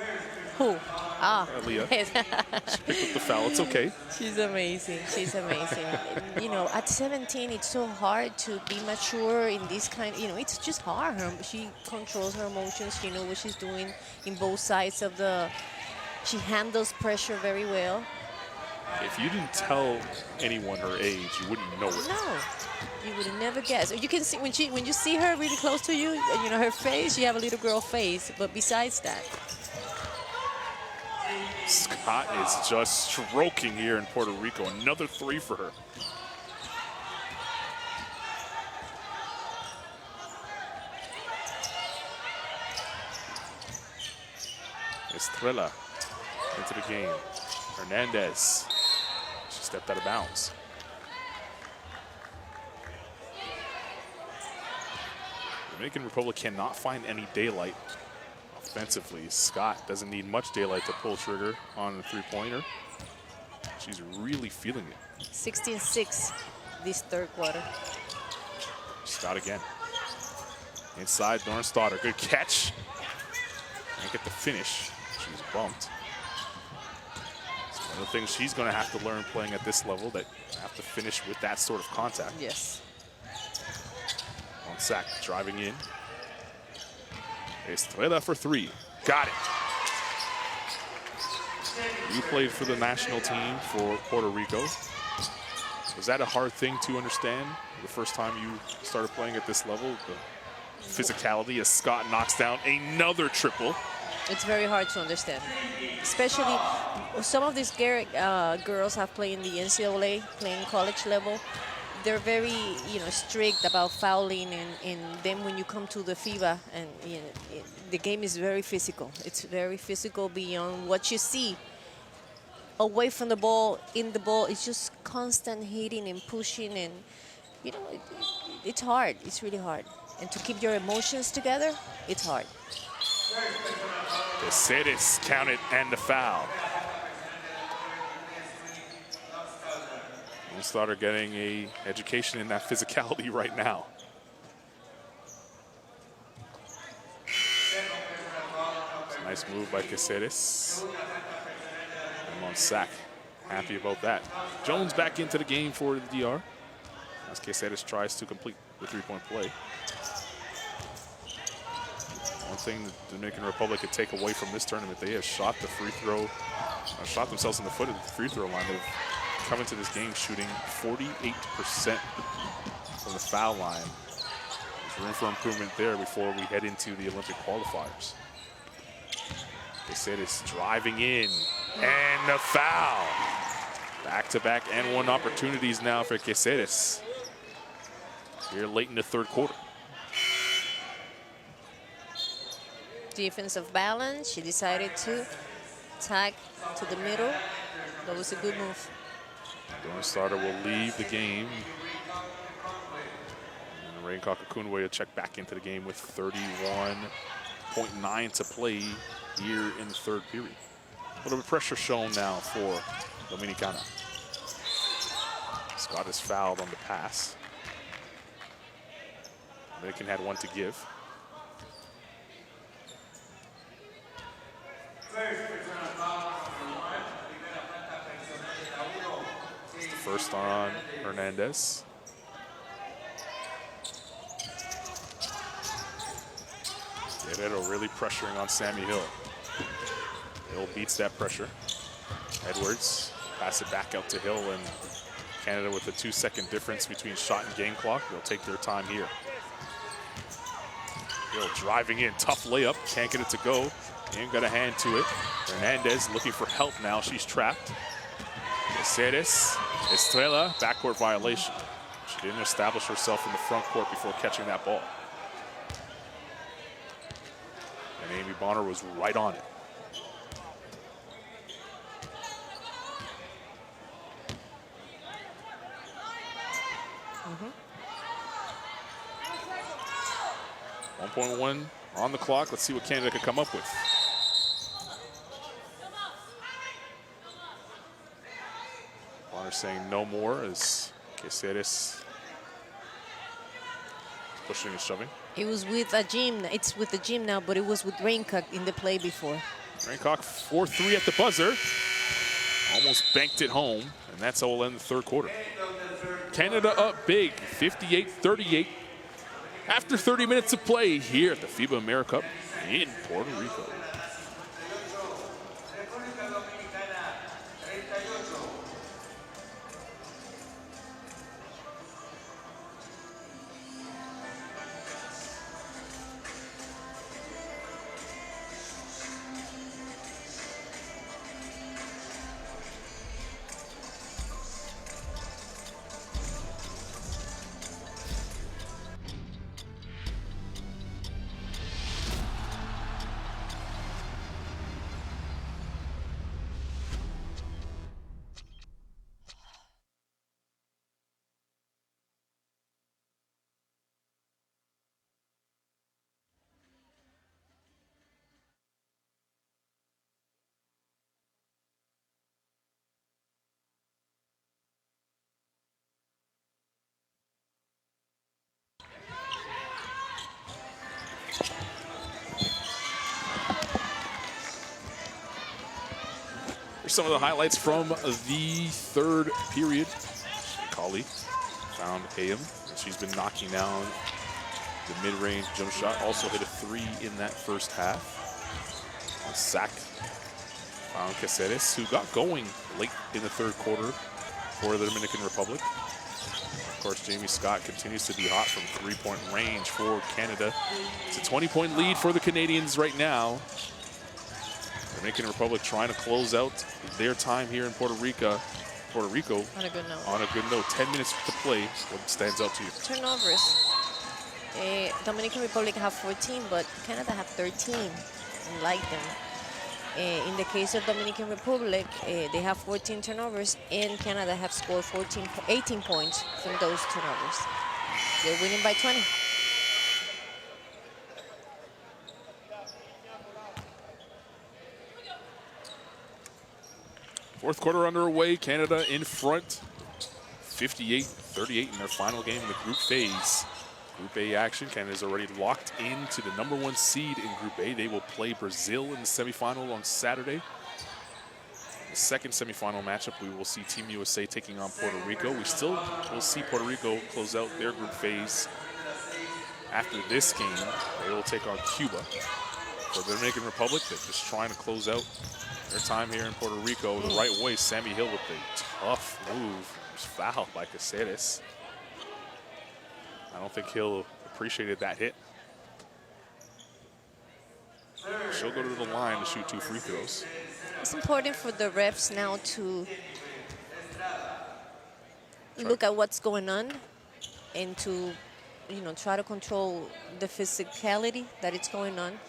Who? Aaliyah. She picked up the foul. It's okay. She's amazing. She's amazing. At 17, it's so hard to be mature in this kind. It's just hard. She controls her emotions. She knows what she's doing in both sides of the. She handles pressure very well. If you didn't tell anyone her age, you wouldn't know it. No, you would never guess. You can see when you see her really close to you, her face. You have a little girl face, but besides that, Scott is just stroking here in Puerto Rico. Another 3 for her. Estrella into the game. Hernandez. She stepped out of bounds. Dominican Republic cannot find any daylight offensively. Scott doesn't need much daylight to pull trigger on the three-pointer. She's really feeling it. 16-6 this third quarter. Scott again. Inside, Dornstadter. Good catch. Can't get the finish. She's bumped. It's one of the things she's going to have to learn playing at this level, that you have to finish with that sort of contact. Yes. On Sack, driving in. Estrella for 3. Got it. You played for the national team for Puerto Rico. Was that a hard thing to understand the first time you started playing at this level? The physicality as Scott knocks down another triple. It's very hard to understand. Especially some of these girls have played in the NCAA, playing college level. They're very, strict about fouling, and then when you come to the FIBA, and the game is very physical. It's very physical beyond what you see. Away from the ball, in the ball, it's just constant hitting and pushing, and it's hard. It's really hard. And to keep your emotions together, it's hard. Caceres counted and the foul. Starter getting a education in that physicality right now. Nice move by Caceres. And on sack. Happy about that. Jones back into the game for the DR as Caceres tries to complete the three-point play. One thing the Dominican Republic could take away from this tournament, they have shot the free throw, shot themselves in the foot at the free throw line. They've come into this game shooting 48% from the foul line. There's room for improvement there before we head into the Olympic qualifiers. Caceres driving in, and the foul. Back-to-back and one opportunities now for Caceres here late in the third quarter. Defensive balance. She decided to tag to the middle. That was a good move. Dawn Starter will leave the game. And Rain Kakakunwe will check back into the game with 31.9 to play here in the third period. A little bit of pressure shown now for Dominicana. Scott is fouled on the pass. Dominican had one to give. It's the first on Hernandez. Guerrero really pressuring on Sammy Hill. Hill beats that pressure. Edwards pass it back out to Hill, and Canada with a 2-second difference between shot and game clock. They'll take their time here. Hill driving in, tough layup, can't get it to go. Ain't got a hand to it. Hernandez looking for help now, she's trapped. Caceres, Estrella, backcourt violation. She didn't establish herself in the front court before catching that ball. And Amy Bonner was right on it. Mm-hmm. 1.1 on the clock. Let's see what Canada can come up with. Bonner saying no more as Caceres pushing and shoving. It was with a gym. It's with the gym now, but it was with Raincock in the play before. Raincock 4-3 at the buzzer. Almost banked it home, and that's how we'll end the third quarter. Canada up big, 58-38. After 30 minutes of play here at the FIBA AmeriCup in Puerto Rico. Some of the highlights from the third period. Kali found Hayam, and she's been knocking down the mid-range jump shot. Also hit a 3 in that first half. A sack found Caceres, who got going late in the third quarter for the Dominican Republic. Of course, Jamie Scott continues to be hot from three-point range for Canada. It's a 20-point lead for the Canadians right now. Dominican Republic trying to close out their time here in Puerto Rico. On a good note. On a good note. 10 minutes to play. What stands out to you? Turnovers. Dominican Republic have 14, but Canada have 13. Unlike them. In the case of Dominican Republic, they have 14 turnovers, and Canada have scored 18 points from those turnovers. They're winning by 20. Fourth quarter underway. Canada in front, 58-38 in their final game in the group phase. Group A action. Canada's already locked into the #1 seed in Group A. They will play Brazil in the semifinal on Saturday. The second semifinal matchup, we will see Team USA taking on Puerto Rico. We still will see Puerto Rico close out their group phase. After this game, they will take on Cuba. For the Dominican Republic, they're just trying to close out their time here in Puerto Rico the right way. Sammy Hill with a tough move. Just fouled by Caceres. I don't think Hill appreciated that hit. She'll go to the line to shoot 2 free throws. It's important for the refs now to look at what's going on and to, try to control the physicality that it's going on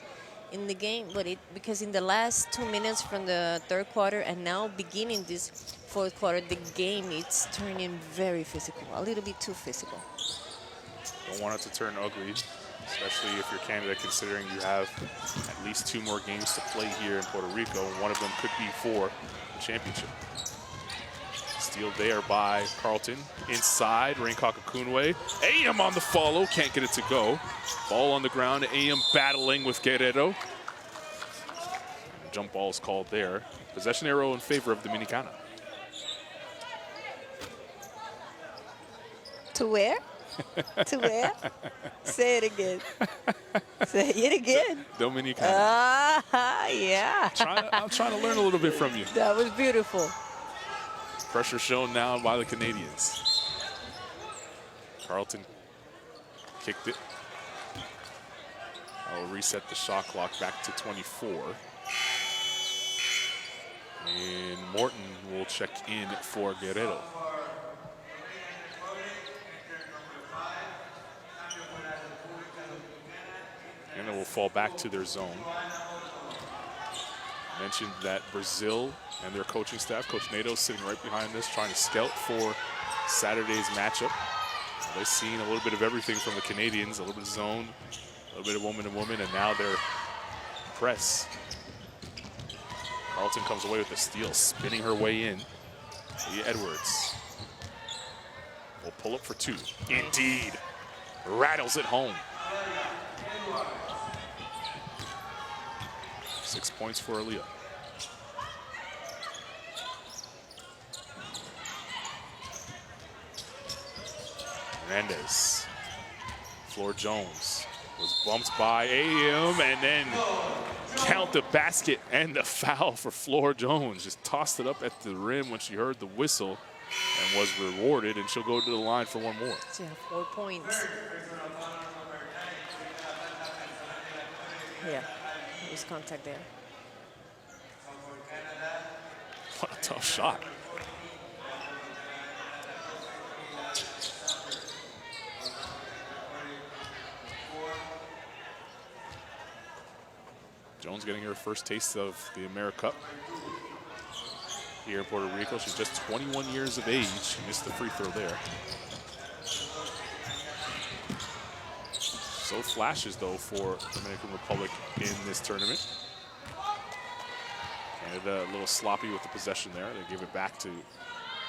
in the game. But because in the last 2 minutes from the third quarter and now beginning this fourth quarter, the game it's turning very physical, a little bit too physical. Don't want it to turn ugly, especially if you're Canada, considering you have at least 2 more games to play here in Puerto Rico, and one of them could be for the championship. Steal there by Carlton. Inside, Raincock Akunwe. AM on the follow, can't get it to go. Ball on the ground, AM battling with Guerrero. Jump ball is called there. Possession arrow in favor of Dominicana. To where? To where? Say it again. Say it again. Dominicana. Ah, yeah. I'm trying to learn a little bit from you. That was beautiful. Pressure shown now by the Canadians. Carlton kicked it. I'll reset the shot clock back to 24. And Morton will check in for Guerrero. And it will fall back to their zone. Mentioned that Brazil and their coaching staff, Coach Nato, sitting right behind this, trying to scout for Saturday's matchup. They've seen a little bit of everything from the Canadians, a little bit of zone, a little bit of woman to woman, and now they're press. Carlton comes away with a steal, spinning her way in. Leah Edwards will pull up for 2. Indeed, rattles it home. 6 points for Aaliyah. Hernandez. Floor Jones was bumped by AM and then count the basket and the foul for Floor Jones. Just tossed it up at the rim when she heard the whistle and was rewarded, and she'll go to the line for 1 more. She had 4 points. Yeah, there's contact there. What a tough shot. Jones getting her first taste of the AmeriCup here in Puerto Rico. She's just 21 years of age. She missed the free throw there. So flashes, though, for Dominican Republic in this tournament. Canada a little sloppy with the possession there. They give it back to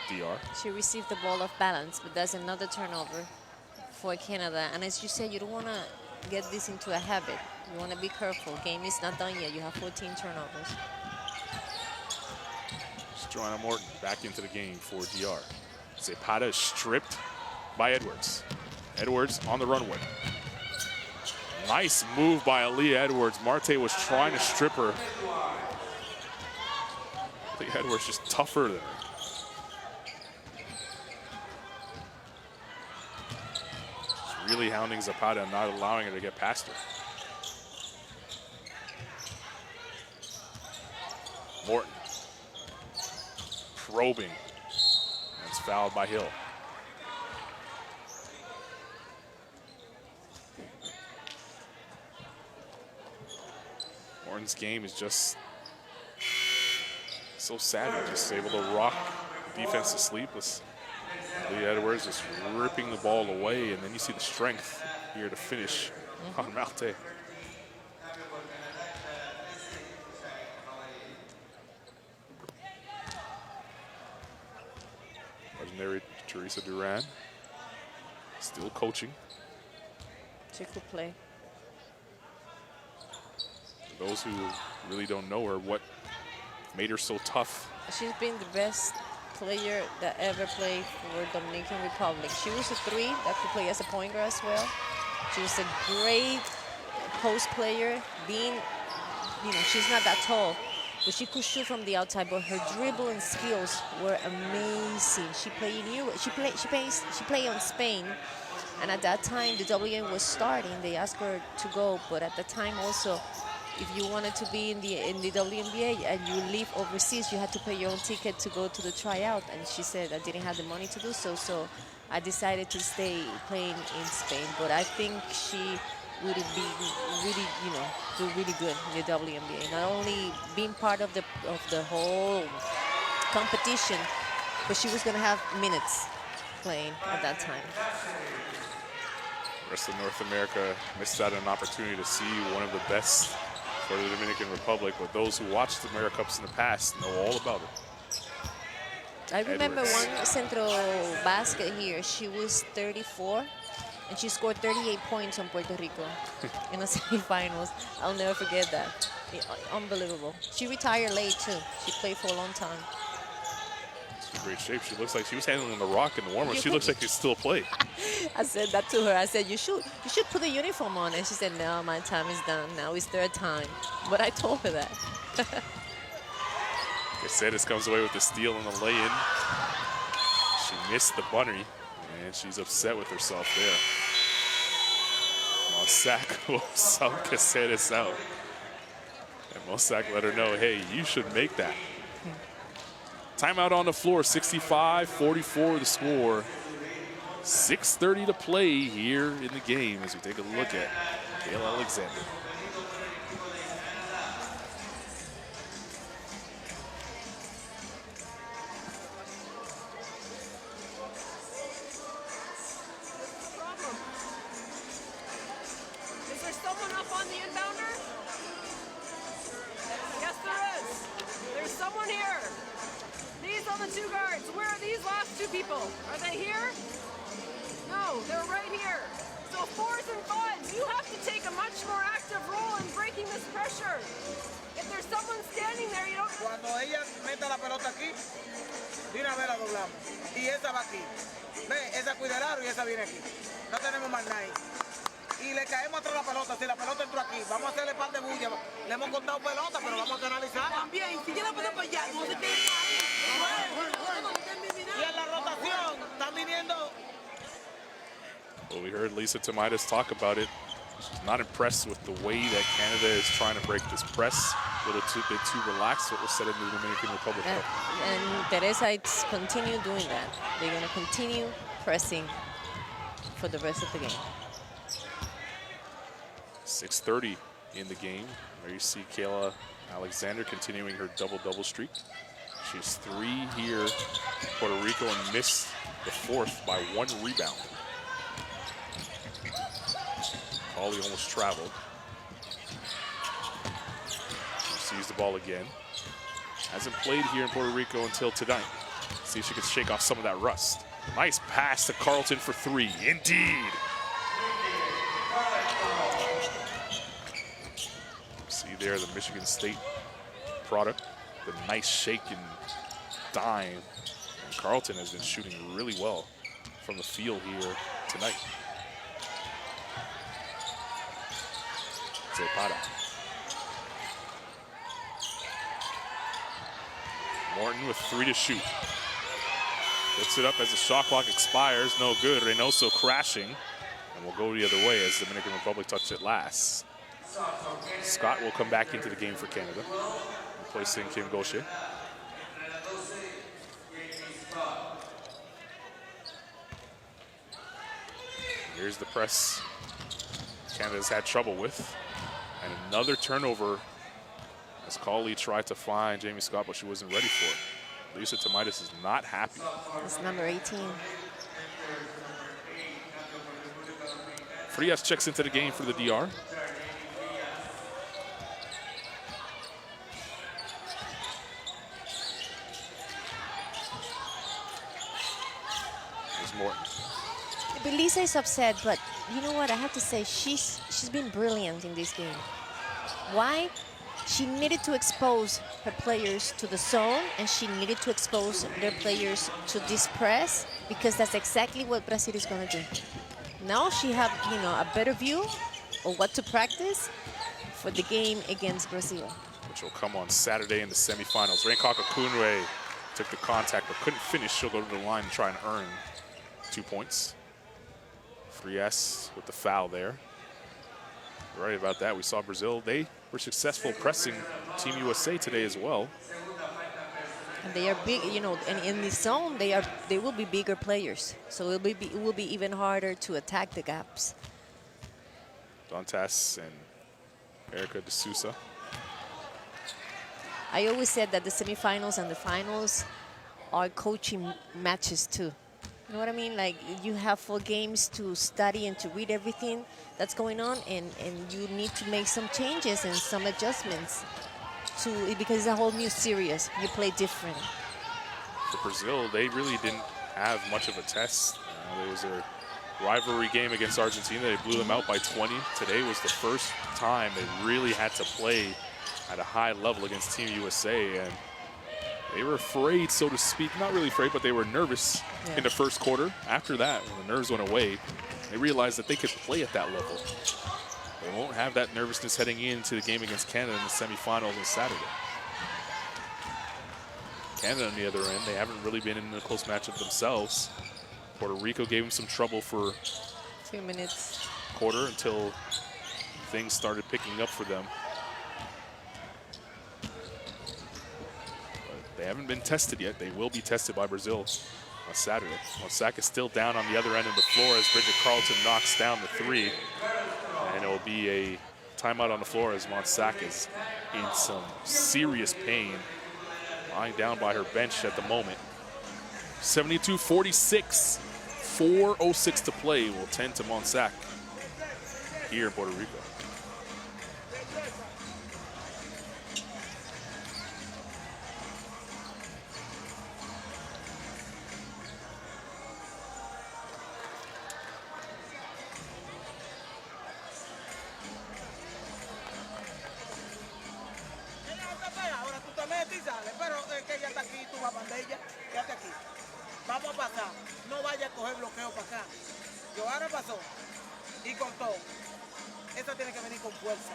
DR. She received the ball off balance, but that's another turnover for Canada. And as you said, you don't want to get this into a habit. You want to be careful. Game is not done yet. You have 14 turnovers. Joanna Morton back into the game for DR. Zapata is stripped by Edwards. Edwards on the runway. Nice move by Aaliyah Edwards. Marte was trying to strip her. Aaliyah Edwards just tougher than her. Just really hounding Zapata and not allowing her to get past her. Morton. Probing. That's fouled by Hill. Morton's game is just so savage, just able to rock defense to sleep. Lee Edwards just ripping the ball away, and then you see the strength here to finish on Malte. Legendary Teresa Duran still coaching. She could play. For those who really don't know her, what made her so tough? She's been the best player that ever played for Dominican Republic. She was a 3 that could play as a point guard as well. She was a great post player. Being, she's not that tall, but she could shoot from the outside. But her dribbling skills were amazing. She played on Spain, and at that time the WN was starting. They asked her to go, but at the time also, if you wanted to be in the WNBA and you live overseas, you had to pay your own ticket to go to the tryout. And she said, I didn't have the money to do so, so I decided to stay playing in Spain. But I think she would be really, do really good in the WNBA. Not only being part of the whole competition, but she was going to have minutes playing at that time. The rest of North America missed out on an opportunity to see one of the best for the Dominican Republic, but those who watched the AmeriCups in the past know all about it. I remember one Centro basket here. She was 34, and she scored 38 points on Puerto Rico in the semifinals. I'll never forget that. Unbelievable. She retired late, too. She played for a long time. She's in great shape. She looks like she was handling the rock in the warm-up. She looks like she still played. I said that to her. I said, you should put the uniform on. And she said, no, my time is done. Now it's their time. But I told her that. Caceres comes away with the steal and the lay-in. She missed the bunny, and she's upset with herself there. Mossack will sub Caceres out. And Mossack let her know, hey, you should make that. Timeout on the floor, 65-44 the score. 6:30 to play here in the game as we take a look at Kayla Alexander. Is there someone up on the inbounder? Yes, there is. There's someone here. These are the 2 guards. Where are these last 2 people? Are they here? No, they're right here. So 4s and 5s, you have to take a much more active role in breaking this pressure. If there's someone standing there, you don't... Cuando ella meta la pelota aquí, de una vez la doblamos. Y esa va aquí. Ve, esa cuida el aro y esa viene aquí. No tenemos más nada ahí. Y le caemos atrás la pelota. Si la pelota entró aquí, vamos a hacerle par de bulla. Le hemos contado pelota, pero vamos a canalizar. También, si ya la pelota para allá, no se quede ahí. Y en la rotación, están viniendo. Well, we heard Lisa Tomaitis talk about it. She's not impressed with the way that Canada is trying to break this press. A little bit too relaxed, what was said in the Dominican Republic. And Teresa continue doing that. They're going to continue pressing for the rest of the game. 6:30 in the game. There you see Kayla Alexander continuing her double-double streak. She's 3 here in Puerto Rico and missed the 4th by 1 rebound. Holly almost traveled. She sees the ball again. Hasn't played here in Puerto Rico until tonight. See if she can shake off some of that rust. Nice pass to Carlton for 3. Indeed. See there the Michigan State product. The nice shake and dime. And Carlton has been shooting really well from the field here tonight. Zepata. Morton with 3 to shoot. Puts it up as the shot clock expires. No good. Reynoso crashing. And will go the other way as the Dominican Republic touched it last. Scott will come back into the game for Canada, replacing Kim Gaucher. Here's the press Canada's had trouble with. And another turnover as Cauley tried to find Jamie Scott, but she wasn't ready for it. Lisa Tomaitis is not happy. It's number 18. Frias checks into the game for the DR. There's Morton. Belisa is upset, but you know what? I have to say she's been brilliant in this game. Why? She needed to expose her players to the zone, and she needed to expose their players to this press, because that's exactly what Brazil is going to do. Now she have, you know, a better view of what to practice for the game against Brazil. Which will come on Saturday in the semifinals. Renkaka Kunwe took the contact but couldn't finish. She'll go to the line and try and earn 2 points. 3S with the foul there. You're right about that. We saw Brazil. They were successful pressing Team USA today as well. And they are big, you know, and in the zone they will be bigger players. So it will be even harder to attack the gaps. Dantas and Erica De Sousa. I always said that the semifinals and the finals are coaching matches too. You know what I mean? Like, you have 4 games to study and to read everything that's going on, and you need to make some changes and some adjustments because it's a whole new series. You play different. For Brazil, they really didn't have much of a test. There was a rivalry game against Argentina. They blew them out by 20. Today was the first time they really had to play at a high level against Team USA, and they were afraid, so to speak. Not really afraid, but they were nervous in the first quarter. After that, when the nerves went away, they realized that they could play at that level. They won't have that nervousness heading into the game against Canada in the semifinals on Saturday. Canada on the other end, they haven't really been in a close matchup themselves. Puerto Rico gave them some trouble for 2 minutes. Quarter until things started picking up for them. They haven't been tested yet. They will be tested by Brazil on Saturday. Monsac is still down on the other end of the floor as Bridget Carlton knocks down the 3. And it will be a timeout on the floor as Monsac is in some serious pain, lying down by her bench at the moment. 72-46, 4:06 to play will tend to Monsac here in Puerto Rico. Vamos a pasar, no vaya a coger bloqueo para acá. Johanna pasó y cortó. Esa tiene que venir con fuerza.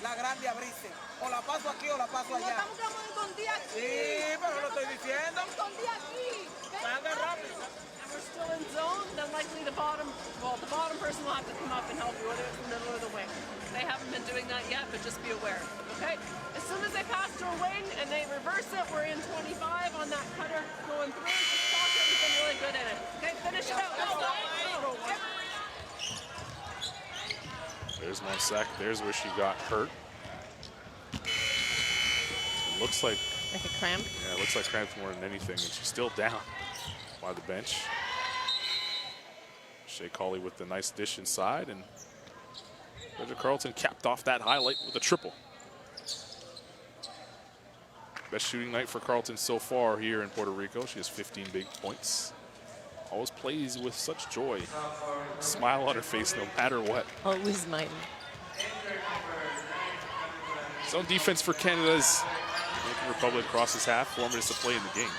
La grande abrirse. O la paso aquí o la paso allá. No estamos escondida aquí. Sí, pero lo estoy diciendo. Escondida aquí. Salga rápido. And we're still in zone, then likely the bottom person will have to come up and help you, whether it's the middle or the wing. They haven't been doing that yet, but just be aware, okay? As soon as they pass to a wing and they reverse it, we're in 25 on that cutter going through. Just stop it, we've been really good at it. Okay, finish it out. Let's go. There's Monsac. There's where she got hurt. Looks like a cramp. Yeah, it looks like cramps more than anything, and she's still down by the bench. Shea Cauley with the nice dish inside, and Bridget Carlton capped off that highlight with a triple. Best shooting night for Carlton so far here in Puerto Rico. She has 15 big points. Always plays with such joy. Smile on her face no matter what. Always smiling. Zone defense for Canada's Dominican Republic crosses half. 4 minutes to play in the game.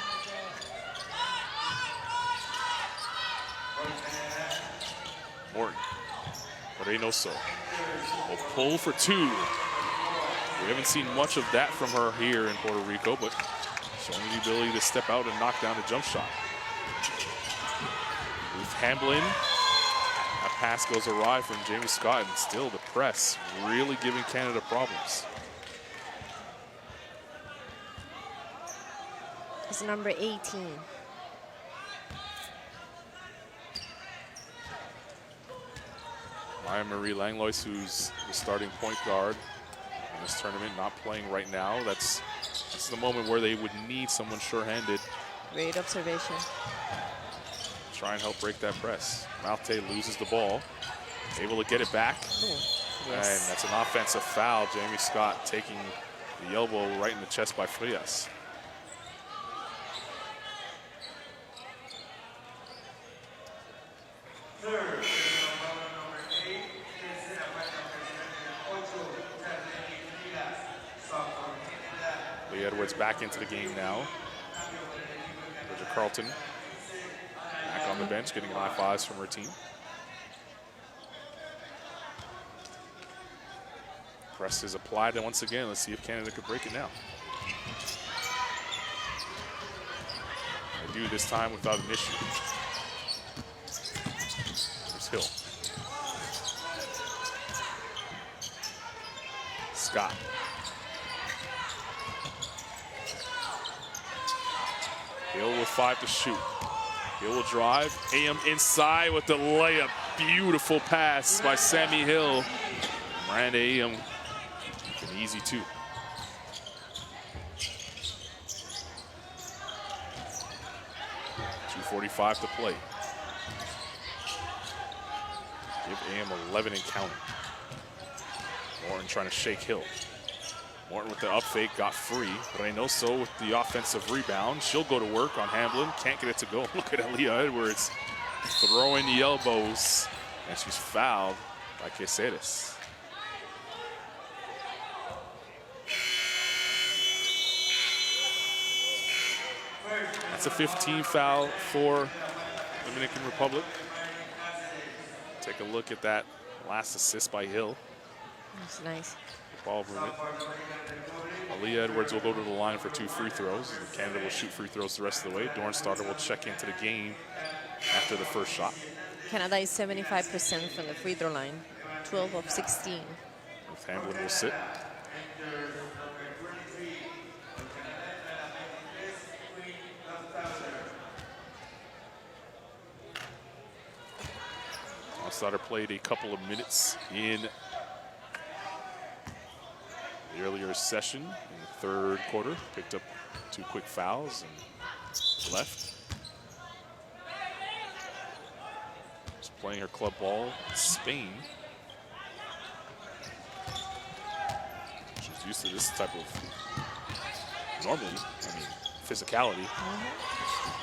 Morton. Reynoso will pull for 2. We haven't seen much of that from her here in Puerto Rico, but showing the ability to step out and knock down a jump shot. Ruth Hamblin. That pass goes awry from Jamie Scott, and still the press really giving Canada problems. It's number 18. Maya Marie Langlois, who's the starting point guard in this tournament, not playing right now. That's the moment where they would need someone sure-handed. Great observation. Try and help break that press. Malte loses the ball, able to get it back. Yes. And that's an offensive foul. Jamie Scott taking the elbow right in the chest by Frias. Edwards back into the game now. Bridget Carlton back on the bench, getting high fives from her team. Press is applied, and once again, let's see if Canada could break it now. They do this time without an issue. There's Hill. Scott. Hill with 5 to shoot. Hill will drive. AM inside with the layup. Beautiful pass by Sammy Hill. Miranda AM, an easy 2. .245 to play. Give AM 11 and counting. Morton trying to shake Hill. Morton with the up fake, got free. Reynoso with the offensive rebound. She'll go to work on Hamblin. Can't get it to go. Look at Aaliyah Edwards throwing the elbows. And she's fouled by Caceres. That's a 15 foul for Dominican Republic. Take a look at that last assist by Hill. That's nice. Ball movement. Aaliyah Edwards will go to the line for 2 free throws. And Canada will shoot free throws the rest of the way. Dornstarter will check into the game after the first shot. Canada is 75% from the free throw line, 12 of 16. Ruth Hamblin will sit. Dornstarter played a couple of minutes in the earlier session in the third quarter. Picked up 2 quick fouls and left. Just playing her club ball in Spain. She's used to this type of, normally, I mean, physicality.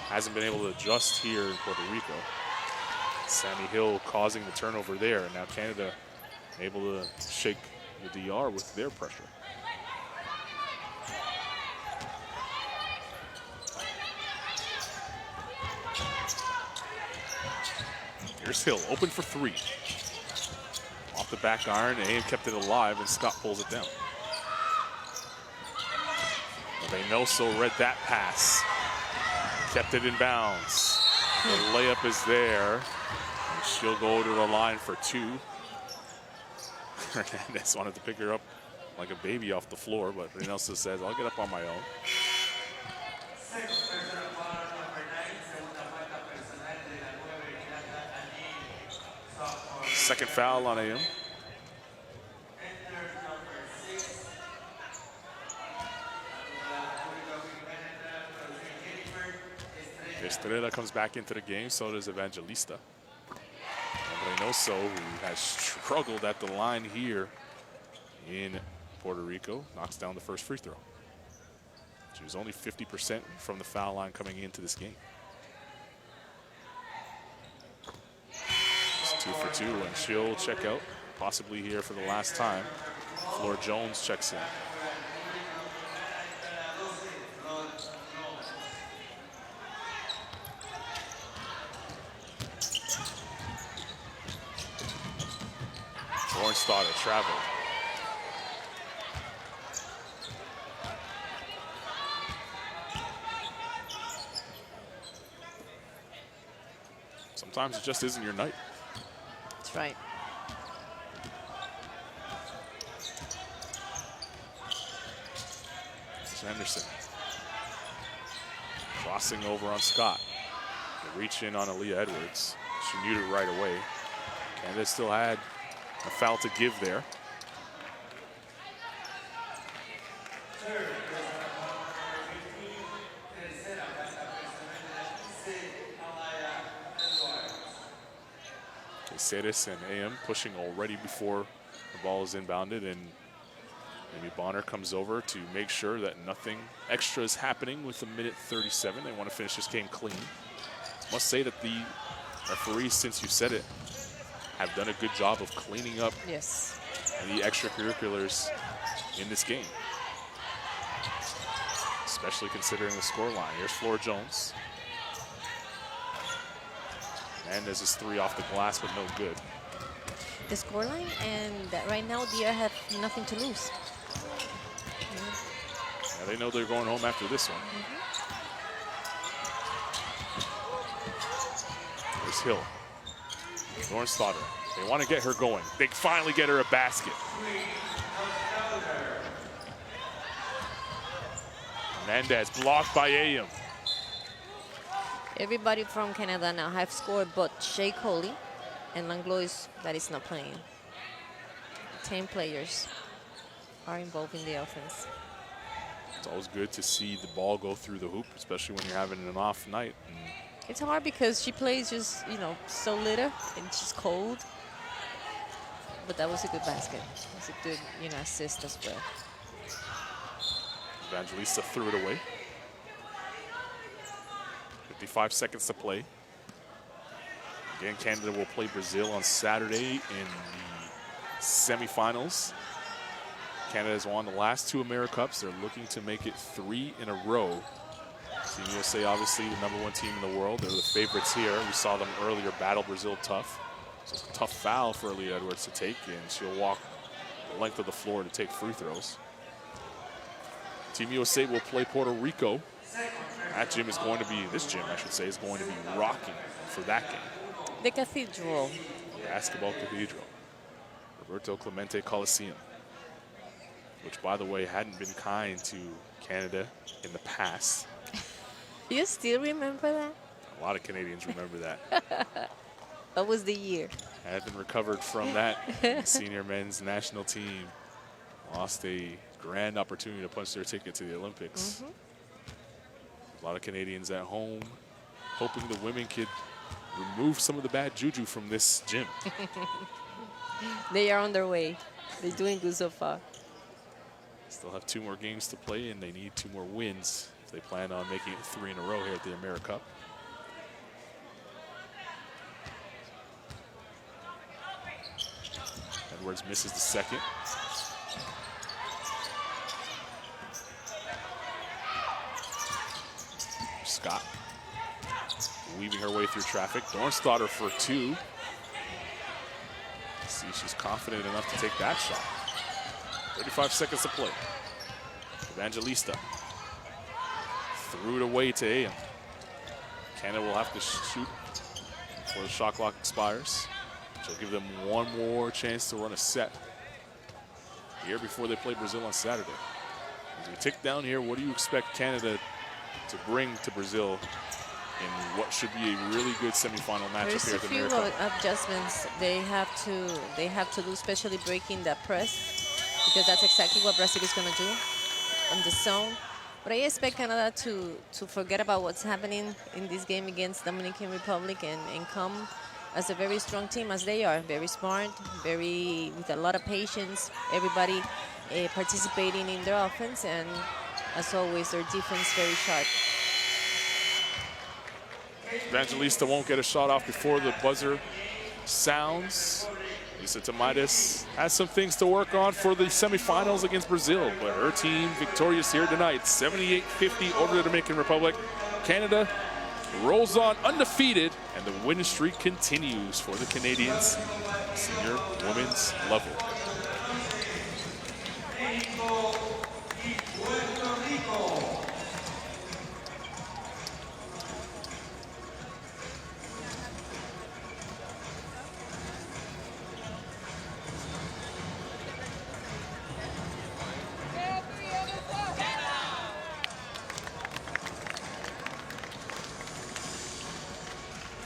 Hasn't been able to adjust here in Puerto Rico. Sammy Hill causing the turnover there, and now Canada able to shake the DR with their pressure. Here's Hill, open for 3. Off the back iron, AM kept it alive, and Scott pulls it down. Reynoso read that pass. Kept it in bounds. The layup is there. And she'll go to the line for 2. Hernandez wanted to pick her up like a baby off the floor, but Reynoso says, I'll get up on my own. Second foul on AM. Estrella comes back into the game, so does Evangelista. And Reynoso, who has struggled at the line here in Puerto Rico, knocks down the first free throw. She was only 50% from the foul line coming into this game. It's 2 for 2, and she'll check out, possibly here for the last time. Flora Jones checks in. Dornstarter traveled. Sometimes it just isn't your night. That's right. Henderson. Crossing over on Scott. They reach in on Aaliyah Edwards. She knew it right away. Canada still had a foul to give there. Caceres and AM pushing already before the ball is inbounded, and maybe Bonner comes over to make sure that nothing extra is happening with 1:37. They want to finish this game clean. Must say that the referees, since you said it, have done a good job of cleaning up Yes. the extracurriculars in this game. especially considering the scoreline. Here's Flora Jones. Hernandez's 3 off the glass, but no good. The scoreline, and right now Dia have nothing to lose. Yeah, they know they're going home after this one. There's Hill. Nornstadter. They want to get her going. They finally get her a basket. Hernandez blocked by Ayam. Everybody from Canada now have scored, but Shea Coley and Langlois that is not playing. 10 players are involved in the offense. It's always good to see the ball go through the hoop, especially when you're having an off night. And it's hard because she plays just, you know, so little and she's cold. But that was a good basket. It was a good, you know, assist as well. Evangelista threw it away. 55 seconds to play. Again, Canada will play Brazil on Saturday in the semifinals. Canada has won the last 2 AmeriCups. They're looking to make it 3 in a row. Team USA, obviously, the #1 team in the world. They're the favorites here. We saw them earlier battle Brazil tough. So it's a tough foul for Aaliyah Edwards to take, and she'll walk the length of the floor to take free throws. Team USA will play Puerto Rico. That gym is going to be, this gym, I should say, is going to be rocking for that game. The Cathedral. Basketball Cathedral. Roberto Clemente Coliseum. Which, by the way, hadn't been kind to Canada in the past. You still remember that? A lot of Canadians remember that. That was the year. I had been recovered from that. The senior men's national team lost a grand opportunity to punch their ticket to the Olympics. A lot of Canadians at home hoping the women could remove some of the bad juju from this gym. They are on their way. They're doing good so far. Still have 2 more games to play, and they need 2 more wins if they plan on making it 3 in a row here at the AmeriCup. Edwards misses the second. Scott weaving her way through traffic. Dornstadter for 2. See, she's confident enough to take that shot. 35 seconds to play. Evangelista threw it away to Ayam. Canada will have to shoot before the shot clock expires. She'll give them 1 more chance to run a set here before they play Brazil on Saturday. As we tick down here, what do you expect Canada to bring to Brazil in what should be a really good semifinal matchup here at the There's a AmeriCup? few adjustments they have to do, especially breaking that press, because that's exactly what Brazil is going to do on the zone. But I expect Canada to forget about what's happening in this game against Dominican Republic and come as a very strong team as they are. Very smart, with a lot of patience. Everybody participating in their offense, and as always, their defense very sharp. Evangelista won't get a shot off before the buzzer sounds. Lisa Tomaitis has some things to work on for the semifinals against Brazil, but her team victorious here tonight, 78-50 over the Dominican Republic. Canada rolls on undefeated, and the winning streak continues for the Canadians, senior women's level.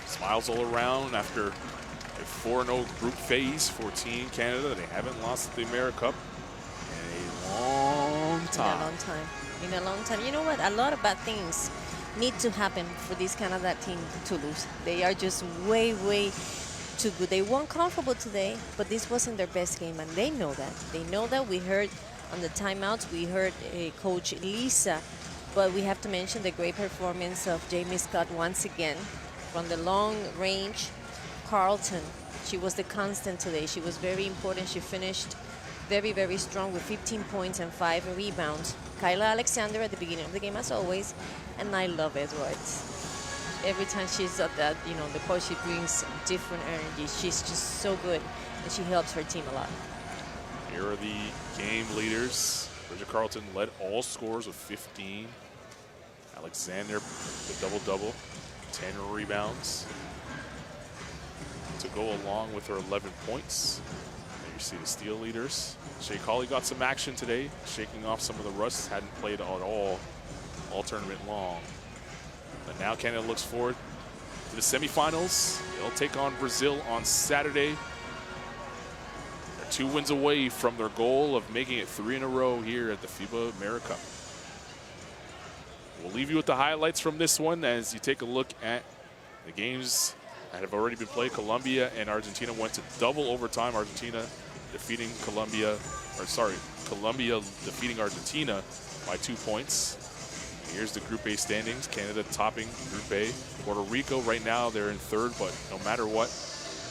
Smiles all around after a 4-0 group phase for Team Canada. They haven't lost at the AmeriCup in a long time. In a long time. You know what? A lot of bad things need to happen for this Canada team to lose. They are just way, way too good. They won comfortable today, but this wasn't their best game, and they know that. They know that. We heard on the timeouts, we heard Coach Lisa, but we have to mention the great performance of Jamie Scott once again. From the long range, Carlton, she was the constant today. She was very important. She finished very, very strong with 15 points and 5 rebounds. Kyla Alexander at the beginning of the game, as always, and I love Edwards. Every time she's at that, the court, she brings different energy. She's just so good, and she helps her team a lot. Here are the game leaders. Bridget Carlton led all scorers with 15. Alexander, the double-double, 10 rebounds to go along with her 11 points. There you see the steal leaders. Shea Colley got some action today, shaking off some of the rust. Hadn't played at all tournament long. But now Canada looks forward to the semifinals. They'll take on Brazil on Saturday. They're 2 wins away from their goal of making it 3 in a row here at the FIBA AmeriCup. We'll leave you with the highlights from this one as you take a look at the games that have already been played. Colombia and Argentina went to double overtime. Colombia defeating Argentina by 2 points. Here's the Group A standings. Canada topping Group A. Puerto Rico right now, they're in 3rd, but no matter what,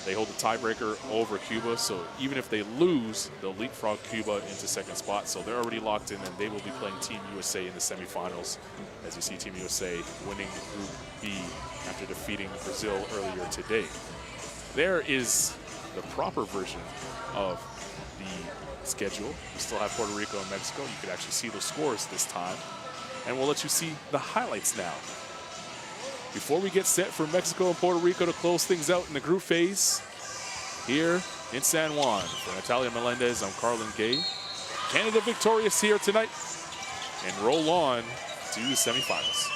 they hold the tiebreaker over Cuba. So even if they lose, they'll leapfrog Cuba into 2nd spot. So they're already locked in, and they will be playing Team USA in the semifinals. As you see, Team USA winning Group B after defeating Brazil earlier today. There is the proper version of the schedule. We still have Puerto Rico and Mexico. You can actually see those scores this time. And we'll let you see the highlights now. Before we get set for Mexico and Puerto Rico to close things out in the group phase, here in San Juan, for Natalia Melendez, I'm Carlin Gay. Canada victorious here tonight and roll on to the semifinals.